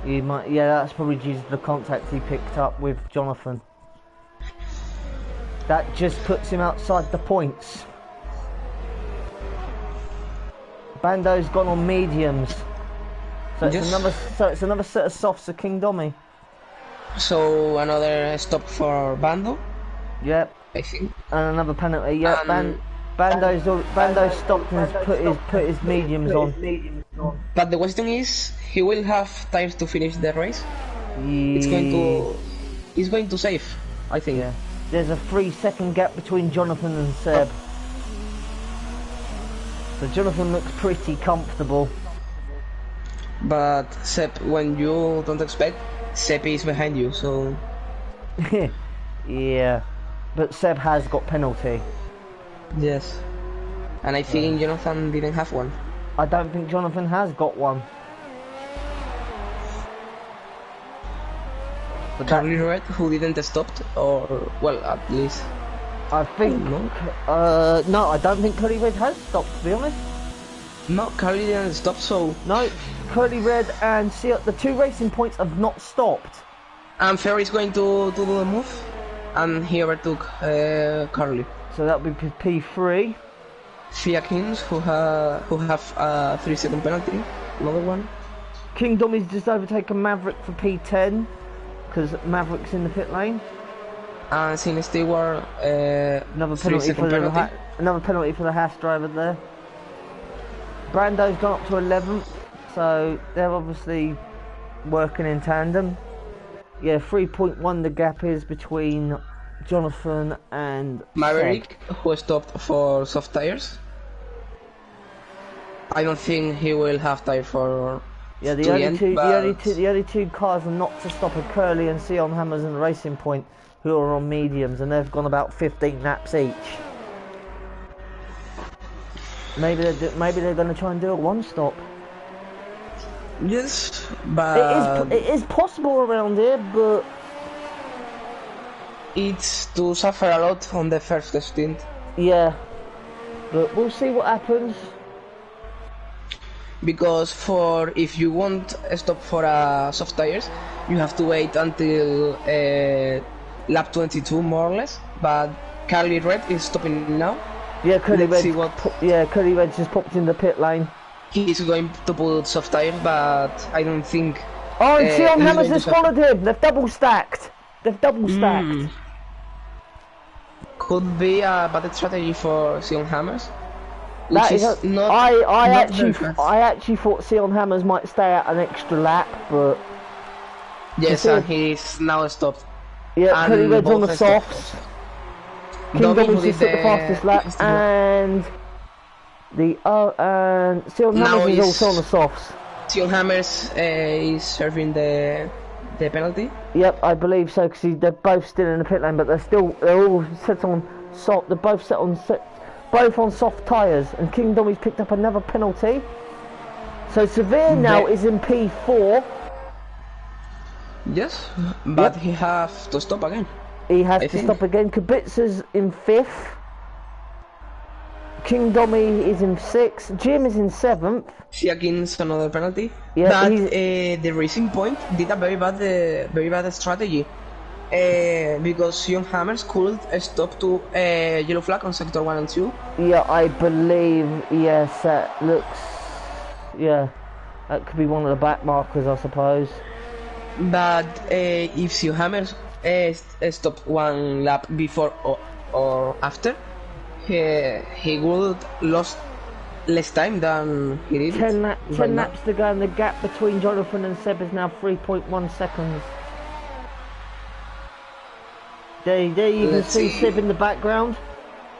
He might. Yeah, that's probably due to the contact he picked up with Jonathan. That just puts him outside the points. Bando's gone on mediums, so it's another set of softs for King Dommy. So another stop for Bando. Yep. I think. And another penalty. Yep. Bando's stopped and has put his mediums on. But the question is, he will have tires to finish the race. He's going to save, I think. Yeah. There's a 3-second gap between Jonathan and Seb. So Jonathan looks pretty comfortable. But Seb, when you don't expect, Seb is behind you, so... Yeah. But Seb has got penalty. Yes. And I think Jonathan didn't have one. I don't think Jonathan has got one. But Carly Red, who didn't stop, or, well, at least... I think... No, I don't think Curly Red has stopped, to be honest. No, Carly didn't stop, so... No, Curly Red and the two racing points have not stopped. And Ferry is going to do the move, and he overtook Carly. So that would be P3. Fia Kings, who have a 3-second penalty, another one. King Dommy's just overtaken Maverick for P10, because Maverick's in the pit lane. And Sin Stewart, another penalty for the Haas driver there. Brando's gone up to 11th, so they're obviously working in tandem. Yeah, 3.1 the gap is between Jonathan and Maverick, who stopped for soft tires. I don't think he will have tire for... Yeah, the only two cars are not to stop are Curly and Sion Hammers and Racing Point, who are on mediums, and they've gone about 15 laps each. Maybe they're going to try and do a one-stop. Yes, but it is possible around here, but it's to suffer a lot on the first stint. Yeah, but we'll see what happens. Because if you want a stop for soft tires, you have to wait until lap 22 more or less. But Carly Red is stopping now. Yeah, Curly Red just popped in the pit lane. He's going to put soft tires, but I don't think... Oh, and Sion Hammers has followed him. They've double stacked. Could be a bad strategy for Sion Hammers. I actually thought Sion Hammers might stay out an extra lap, but... Yes, and he's now stopped. Yeah, Curly Red's on the softs. King Dommy's just took the fastest lap, and Sion Hammers is also on the softs. Sion Hammers is serving the the penalty? Yep, I believe so, because they're both still in the pit lane, but they're all set on soft. They're both both on soft tyres, and King Dommy's picked up another penalty. So Severe now is in P4. Yes, but he has to stop again. He has to stop again. Kubica's in 5th. King Dommy is in 6th. Jim is in 7th. Siakin's another penalty. Yeah, but the Racing Point did a very bad strategy. Because Young Hammers could stop to yellow flag on sector 1 and 2. Yeah, I believe, yes, that looks, yeah, that could be one of the back markers, I suppose. But if Young Hammers stopped one lap before or after, he would lost less time than he did. 10 laps to go, and the gap between Jonathan and Seb is now 3.1 seconds. There you can see Seb in the background.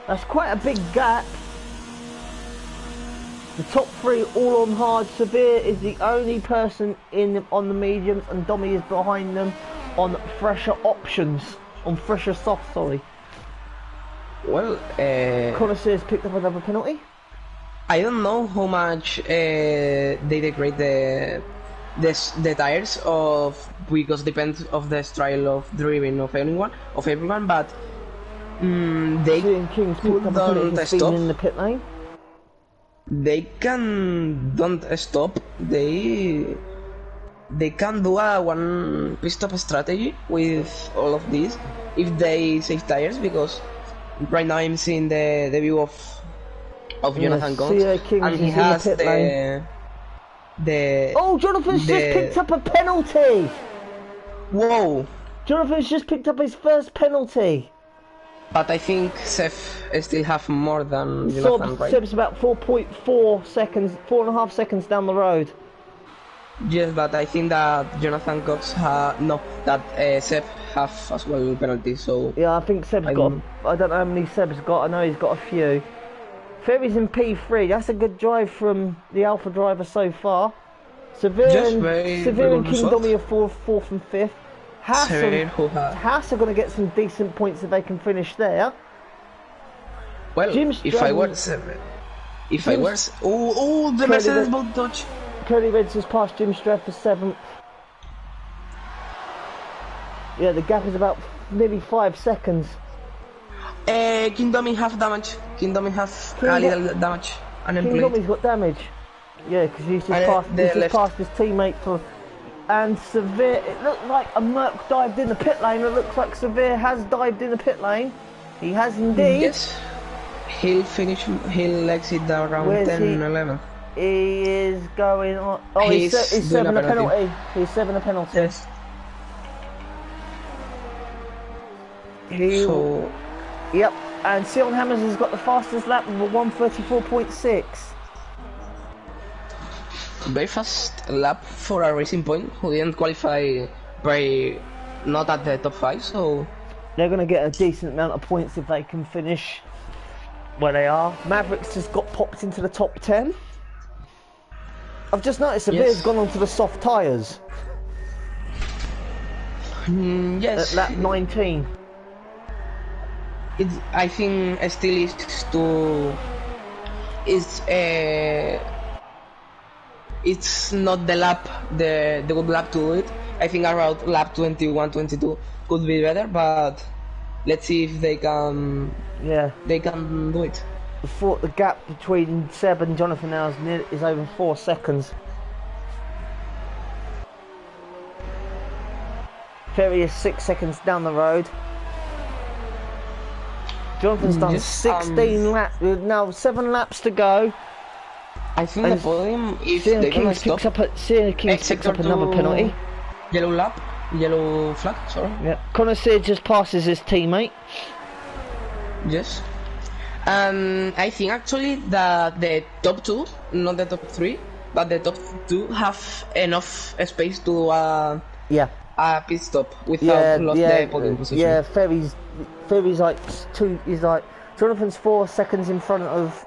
That's quite a big gap. The top 3 all on hard. Severe is the only person on the mediums, and Dommy is behind them on fresher options. On fresher soft, sorry. Well, Connoisseur's picked up another penalty. I don't know how much they degrade the tires because depends of the style of driving of everyone, but they King's picked up a penalty for speeding in the pit lane. They don't stop. They can do a one pit stop strategy with all of this if they save tires, because right now I'm seeing the view of Jonathan Gomes, and he has the oh, Jonathan's just picked up a penalty. Whoa! Jonathan's just picked up his first penalty. But I think Seth still have more than Jonathan, right? Seb's about 4.4 seconds, 4.5 seconds down the road. Yes, but I think that Jonathan Cox Seb have as well penalties, so... Yeah, I think Seb's got... I don't know how many Seb's got, I know he's got a few. Ferry's in P3, that's a good drive from the Alpha driver so far. Severe and King Dommy are 4th and 5th. Haas are going to get some decent points if they can finish there. Well, if I were the Mercedes bolt dodge. Curly Reds has passed Jim Strath for 7th. Yeah, the gap is about nearly 5 seconds. King Dommy have damage. King Dommy have a little damage. King Dommy's got damage. Yeah, because he's just passed his teammate for... And Severe, it looked like a Merc dived in the pit lane. It looks like Severe has dived in the pit lane. He has indeed. Yes. He'll exit around 10, 11. He is going on... Oh, he's serving a penalty. He's serving a penalty. Yes. Yep, and Sion Hammers has got the fastest lap with a 1:34.6. Very fast lap for a Racing Point, who didn't qualify not at the top 5, so... They're going to get a decent amount of points if they can finish where they are. Mavericks just got popped into the top 10. I've just noticed Severe's gone onto the soft tyres. Yes. At lap 19. I think still it's not the lap, the good lap to do it. I think around lap 21, 22 could be better, but let's see if they can. Yeah, they can do it. The gap between Seb and Jonathan now is over 4 seconds. Ferry is 6 seconds down the road. Jonathan's done 16 laps, now 7 laps to go. I think the podium, if they're gonna stop... Kings picks up another penalty. Yellow flag, sorry. Yeah, Connoisseur just passes his teammate. Yes. I think actually that the top 2, not the top 3, but the top 2 have enough space to do a pit stop without lost the podium position. Yeah, Ferry's like Jonathan's 4 seconds in front of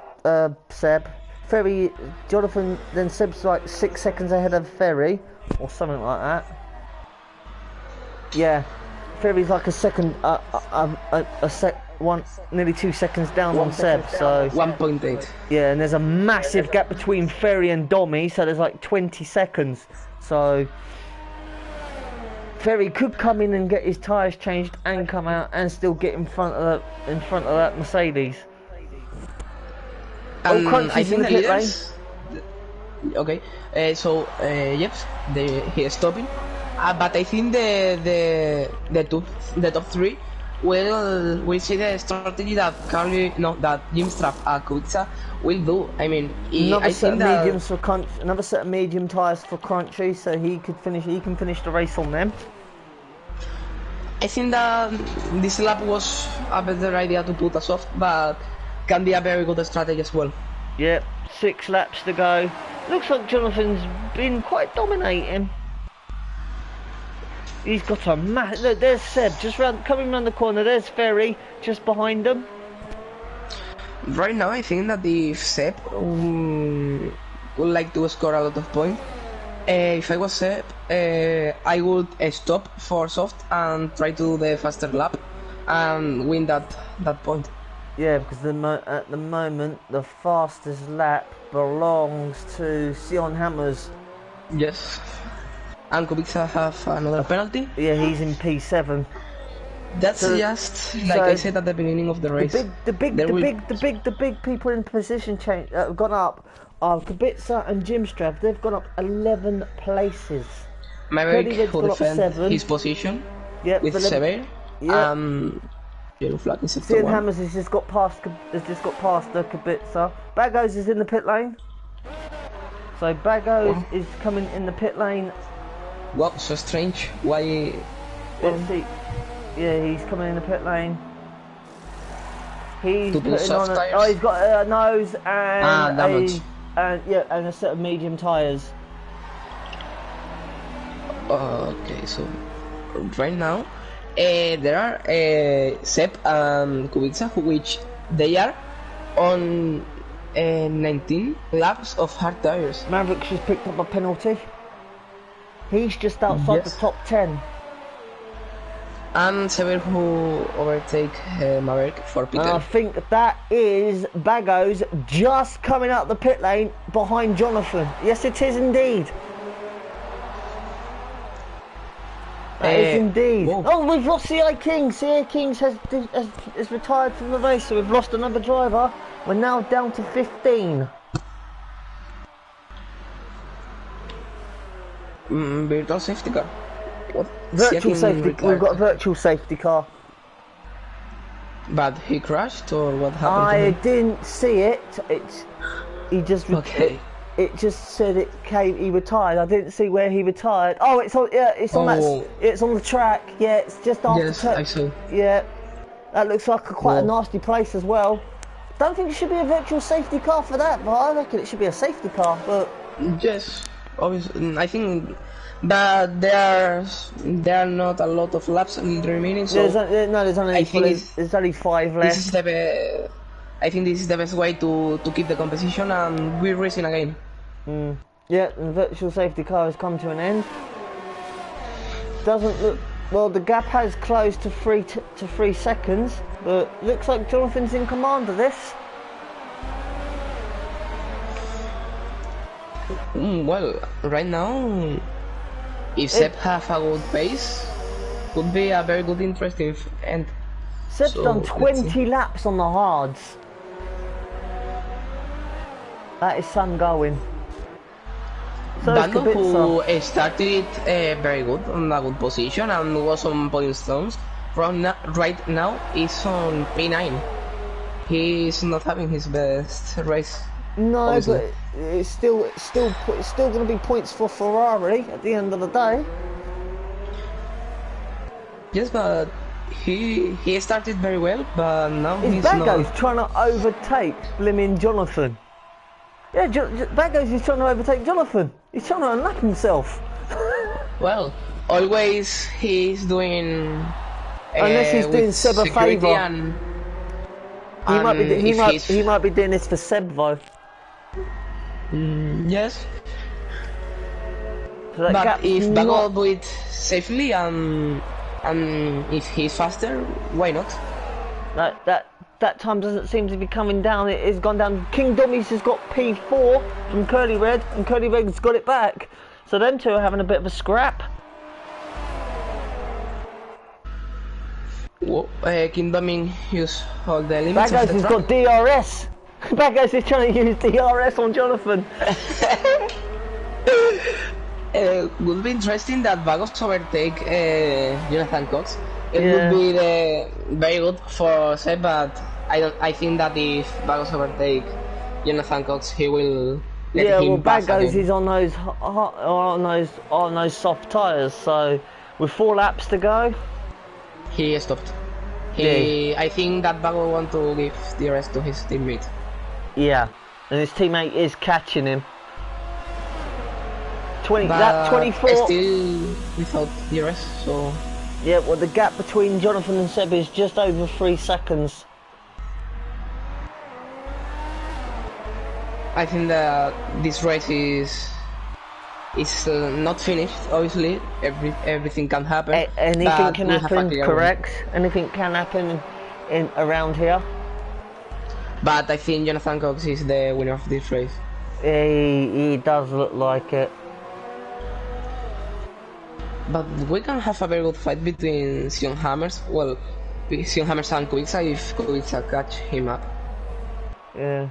Seb. Jonathan, then Seb's like 6 seconds ahead of Ferry, or something like that. Yeah, Ferry's like a second, nearly 2 seconds down on Seb. So 1.8. yeah, and there's a massive gap between Ferry and Domi, so there's like 20 seconds. So Ferry could come in and get his tyres changed and come out and still get in front of that Mercedes. I think in the the pit lane. leaders. Okay, yes, he is stopping. But I think the top three will see the strategy that Jim Straff and Kubica will do. I mean, another set of medium tyres for Crunchy, so he can finish the race on them. I think that this lap was a better idea to put a soft, but can be a very good strategy as well. Yep, 6 laps to go. Looks like Jonathan's been quite dominating. He's got a look, there's Seb just coming round the corner. There's Ferry just behind him. Right now, I think that if Seb would like to score a lot of points, if I was Seb, I would stop for soft and try to do the faster lap and win that point. Yeah, because at the moment the fastest lap belongs to Sion Hammers. Yes. And Kubica have another penalty. Yeah, he's in P7. That's just like I said at the beginning of the race. The big people in position change have gone up are Kubica and Jimstrap. They've gone up 11 places. Maverick will defend his position with Sever. Yellow flag in sector 1. Hammers has just got past the Kubica. Bagos is in the pit lane. So Bagos is coming in the pit lane. Well, so strange. Why? Let's see. Yeah, he's coming in the pit lane. He's putting on he's got a nose and and a set of medium tyres. Okay, so right now there are Seb and Kubica, which they are on 19 laps of hard tyres. Maverick just picked up a penalty. He's just outside the top 10. And Sever who overtake Maverick for Peter. I think that is Bagos just coming out the pit lane behind Jonathan. Yes, it is indeed. That is indeed. Whoa. Oh, we've lost CI Kings. CI Kings has retired from the race, so we've lost another driver. We're now down to 15. Virtual safety car. What? Virtual safety. We've got a virtual safety car. But he crashed, or what happened? I didn't see it. He just okay. It just said it came. He retired. I didn't see where he retired. Oh, it's on. Yeah, it's on that. It's on the track. Yeah, it's just after. Yes, I saw. Yeah, that looks like quite a nasty place as well. Don't think it should be a virtual safety car for that, but I reckon it should be a safety car. But yes, obviously, I think that there are not a lot of laps remaining. So there's only 5 left. This is I think this is the best way to keep the competition, and we're racing again. Yeah, the virtual safety car has come to an end. Doesn't look well. The gap has closed to 3 seconds, but looks like Jonathan's in command of this. Well, right now, if Seb have a good pace, could be a very good, interesting end. Seb's done 20 laps on the hards. That is some going. So Bando, who started very good, on a good position, and was on point stones, right now is on P9. He's not having his best race. No, obviously. But it's still going to be points for Ferrari at the end of the day. Yes, but he started very well, but now he's Bagos trying to overtake blimmin' Jonathan. Yeah, Bagos is trying to overtake Jonathan. He's trying to unlap himself. Well, always he's doing. Unless he's doing Seb a favour. He might be doing this for Seb though. Yes. So but if Bagos do it safely and And if he's faster, why not? That time doesn't seem to be coming down. It has gone down. King Dummies has got P4 from Curly Red, and Curly Red's got it back. So them two are having a bit of a scrap. Well, King Dummy use all the limits. Bagos has got DRS. Bagos is trying to use DRS on Jonathan. Would be interesting that Bagos overtake Jonathan Cox. It would be very good for Seb, but I think that if Bagos overtake Jonathan Cox, he will let him pass Bagos again. is on those soft tyres. So with 4 laps to go, he stopped. I think that Bagos want to give the rest to his teammate. Yeah, and his teammate is catching him. But that 24. Still without the rest, so. Yeah, well, the gap between Jonathan and Seb is just over 3 seconds. I think that this race is not finished. Obviously, everything can happen. Anything can happen, correct? Anything can happen around here. But I think Jonathan Cox is the winner of this race. He does look like it. But we can have a very good fight between Sion Hammers. Well, Sion Hammers and Kubica if Kubica catch him up. Yeah.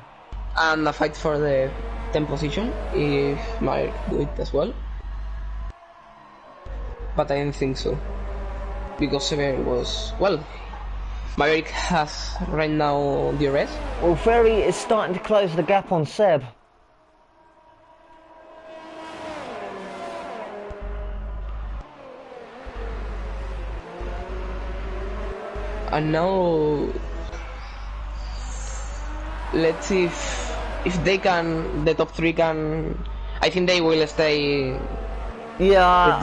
And a fight for the 10th position if Marek do it as well. But I don't think so. Because Sever was... Well, Marek has right now the rest. Well, Ferry is starting to close the gap on Seb. And now, let's see if they can, the top 3 can. I think they will stay. Yeah,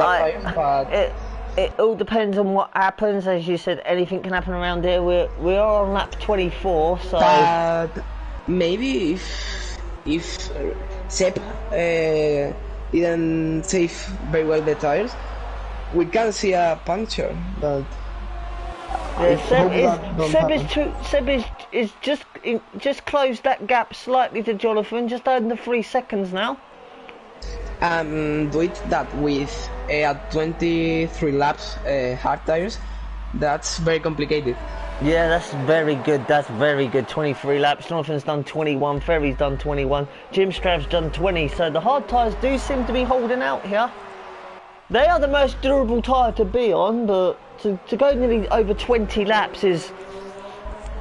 it all depends on what happens. As you said, anything can happen around here. We are on lap 24, so. But maybe if Seb didn't save very well the tires, we can see a puncture, but. Yeah, Seb is just closed that gap slightly to Jonathan, just under 3 seconds now. Do it that with 23 laps hard tires. That's very complicated. Yeah, that's very good. That's very good. 23 laps. Jonathan's done 21. Ferry's done 21. Jim Strav's done 20. So the hard tyres do seem to be holding out here. They are the most durable tyre to be on, but to go nearly over 20 laps is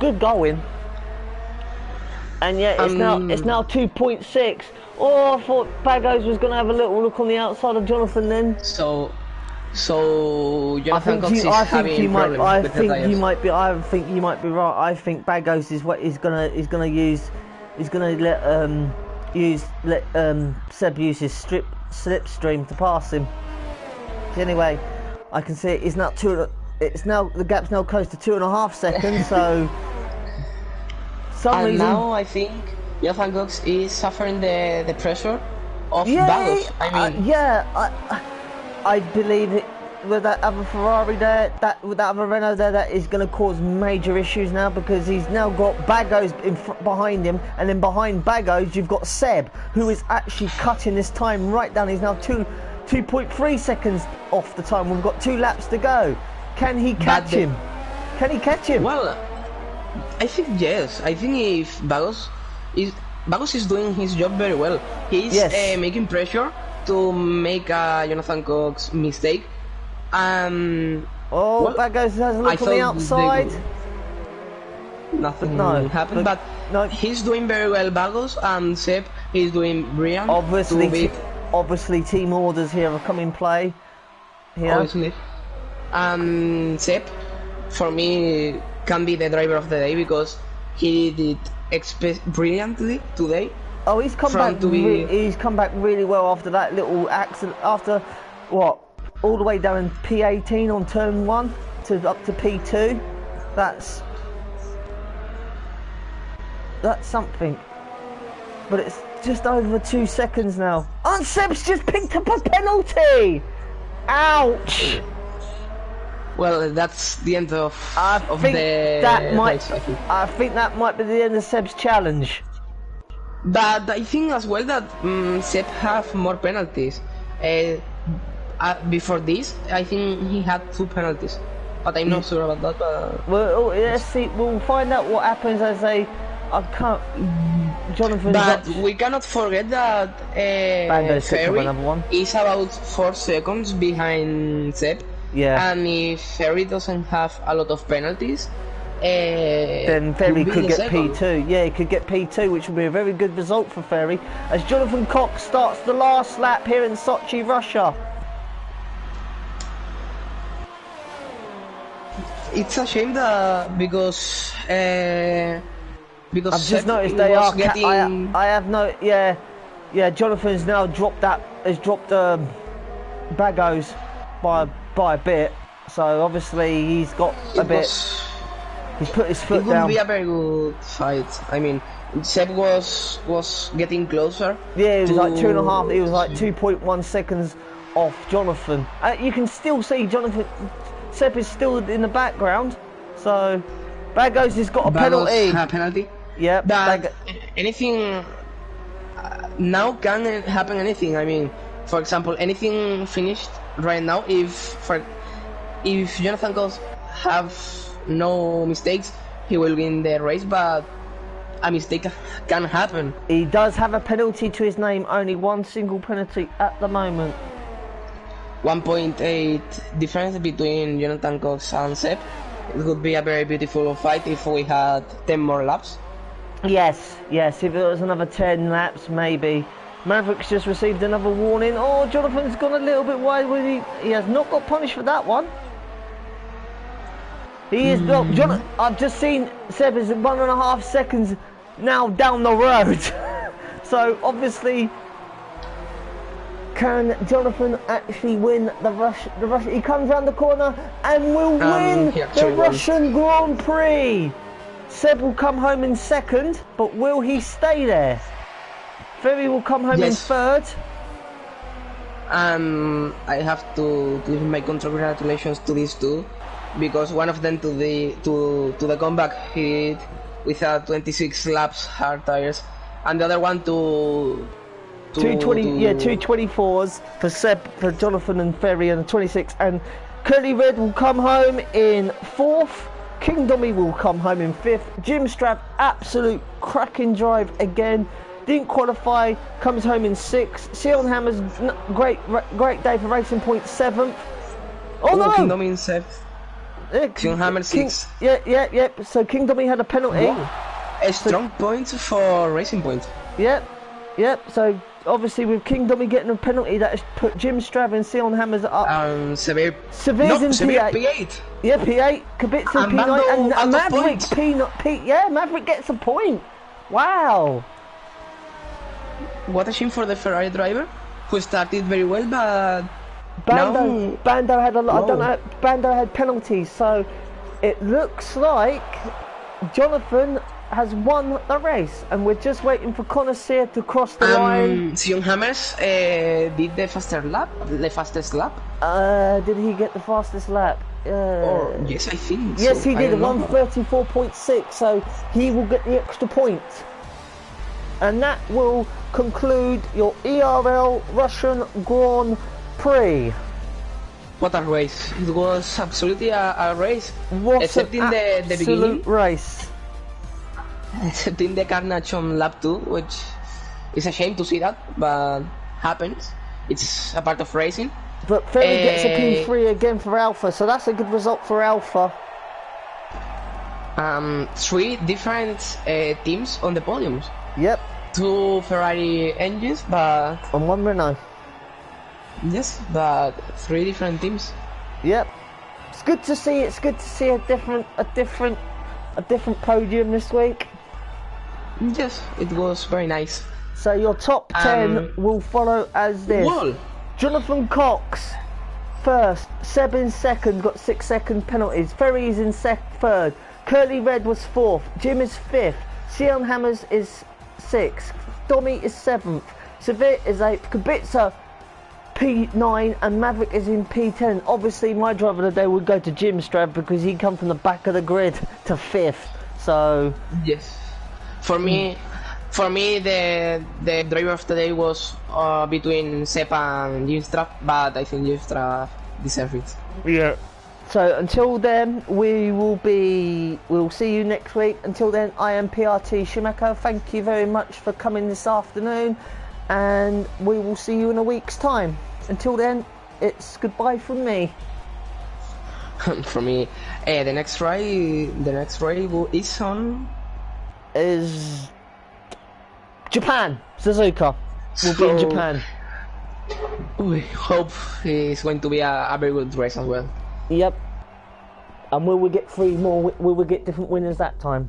good going. And yeah, it's now 2.6. Oh, I thought Bagos was going to have a little look on the outside of Jonathan then. So Jonathan Cox is having problems with the tires. I think you might be right. I think Bagos is gonna let Seb use his slipstream to pass him. Anyway, I can see it's now the gap's now close to 2.5 seconds. So now I think Jonathan Cox is suffering the pressure of Bagos. I believe it. With that other Ferrari there, with that other Renault there, that is going to cause major issues now, because he's now got Bagos behind him, and then behind Bagos you've got Seb, who is actually cutting this time right down. He's now 2.3 seconds off the time. We've got 2 laps to go. Can he catch him? Can he catch him? Well, I think yes. I think if Bagos is doing his job very well. He's making pressure to make a Jonathan Cox mistake. Bagos has a look on the outside. Nothing happened, but he's doing very well, Bagos, and Seb is doing brilliant. Obviously, team orders here have come in play. Here. Obviously. Seb, for me, can be the driver of the day, because he did brilliantly today. Oh, he's come back really well after that little accident. After what? All the way down in P18 on turn 1 to up to P2. That's something. But it's just over 2 seconds now. And Seb's just picked up a penalty! Ouch! Well, that's the end of think the that might. race, I think. I think that might be the end of Seb's challenge. But I think as well that Seb have more penalties. Before this, I think he had 2 penalties, but I'm not sure about that. But Well, let's see. We'll find out what happens as they. I can't. Jonathan. But we cannot forget that Ferry is about 4 seconds behind Seb. Yeah. And if Ferry doesn't have a lot of penalties, then Ferry could get second. P2. Yeah, he could get P2, which would be a very good result for Ferry. As Jonathan Cox starts the last lap here in Sochi, Russia. It's a shame that because I've just Seb noticed they are. getting... I have no. Yeah. Jonathan's now dropped that. Has dropped Bagos by a bit. So obviously he's got a bit. He's put his foot down. It would be a very good fight. I mean, Seb was getting closer. Yeah, it was like 2.5. He was like 2.1 seconds off Jonathan. You can still see Jonathan. Seb is still in the background. So Bagos has got a penalty. Penalty. Yeah. But anything now can happen. Anything. I mean, for example, anything finished right now. If Jonathan Cox have no mistakes, he will win the race. But a mistake can happen. He does have a penalty to his name. Only one single penalty at the moment. 1.8 difference between Jonathan Cox and Seb. It would be a very beautiful fight if we had 10 more laps. Yes. If it was another 10 laps, maybe. Maverick's just received another warning. Oh, Jonathan's gone a little bit wide with he has not got punished for that one. He is not. I've just seen Seb is 1.5 seconds now down the road. So obviously, can Jonathan actually win the rush? He comes around the corner and will win the Russian Grand Prix. Seb will come home in second, but will he stay there? Ferry will come home in third. I have to give my congratulations to these two, because one of them to the comeback hit with a 26 laps hard tires, and the other one to 224s for Seb, for Jonathan and Ferry, and 26. And Curly Red will come home in fourth. King Dommy will come home in fifth. Jim Strav, absolute cracking drive again. Didn't qualify, comes home in sixth. Sion Hammers, great day for Racing Point, seventh. Oh no! King Dommy in seventh. Sion Hammers sixth. Yeah. So King Dommy had a penalty. Wow. A strong point for Racing Point. Yep. So obviously with King Dommy getting a penalty, that has put Jim Strav and Sion Hammers up. Severe's in P8. Yeah, P8. Kibitz in P9, and Maverick P. Yeah, Maverick gets a point. Wow. What a shame for the Ferrari driver, who started very well, but Bando had a lot. I don't know. Bando had penalties, so it looks like Jonathan has won the race, and we're just waiting for Connoisseur to cross the line. Sion Hammers did the fastest lap. Did he get the fastest lap? Yes, I think. Yes, so. he did. 1:34.6, so he will get the extra point. And that will conclude your ERL Russian Grand Prix. What a race. It was absolutely a race. Except in the beginning. Race. Except in the carnage on lap 2, which is a shame to see that, but happens. It's a part of racing. But Ferry gets a P3 again for Alpha, so that's a good result for Alpha. 3 different teams on the podiums. Yep. 2 Ferrari engines, but... And 1 Renault. Yes, but 3 different teams. Yep. It's good to see. It's good to see a different podium this week. Yes, it was very nice. So your top 10 will follow as this. Whoa. Jonathan Cox first, Seb in second, got 6-second penalties. Ferry is in third. Curly Red was fourth. Jim is fifth. Sion Hammers is 6th. Dommy is 7th. Severe is 8th. Kubica P9 and Maverick is in P10. Obviously my driver of the day would go to Jim Strad because he come from the back of the grid to 5th. So yes, for me the driver of the day was between Sepp and Jim Strad, but I think Jim Strad deserves it. Yeah. So until then, we'll see you next week. Until then, I am PRT Schumacher. Thank you very much for coming this afternoon, and we will see you in a week's time. Until then, it's goodbye from me. For me, the next ride is Japan. Suzuka will be in Japan. We hope it's going to be a very good race as well. Yep. And will we get 3 more? Will we get different winners that time?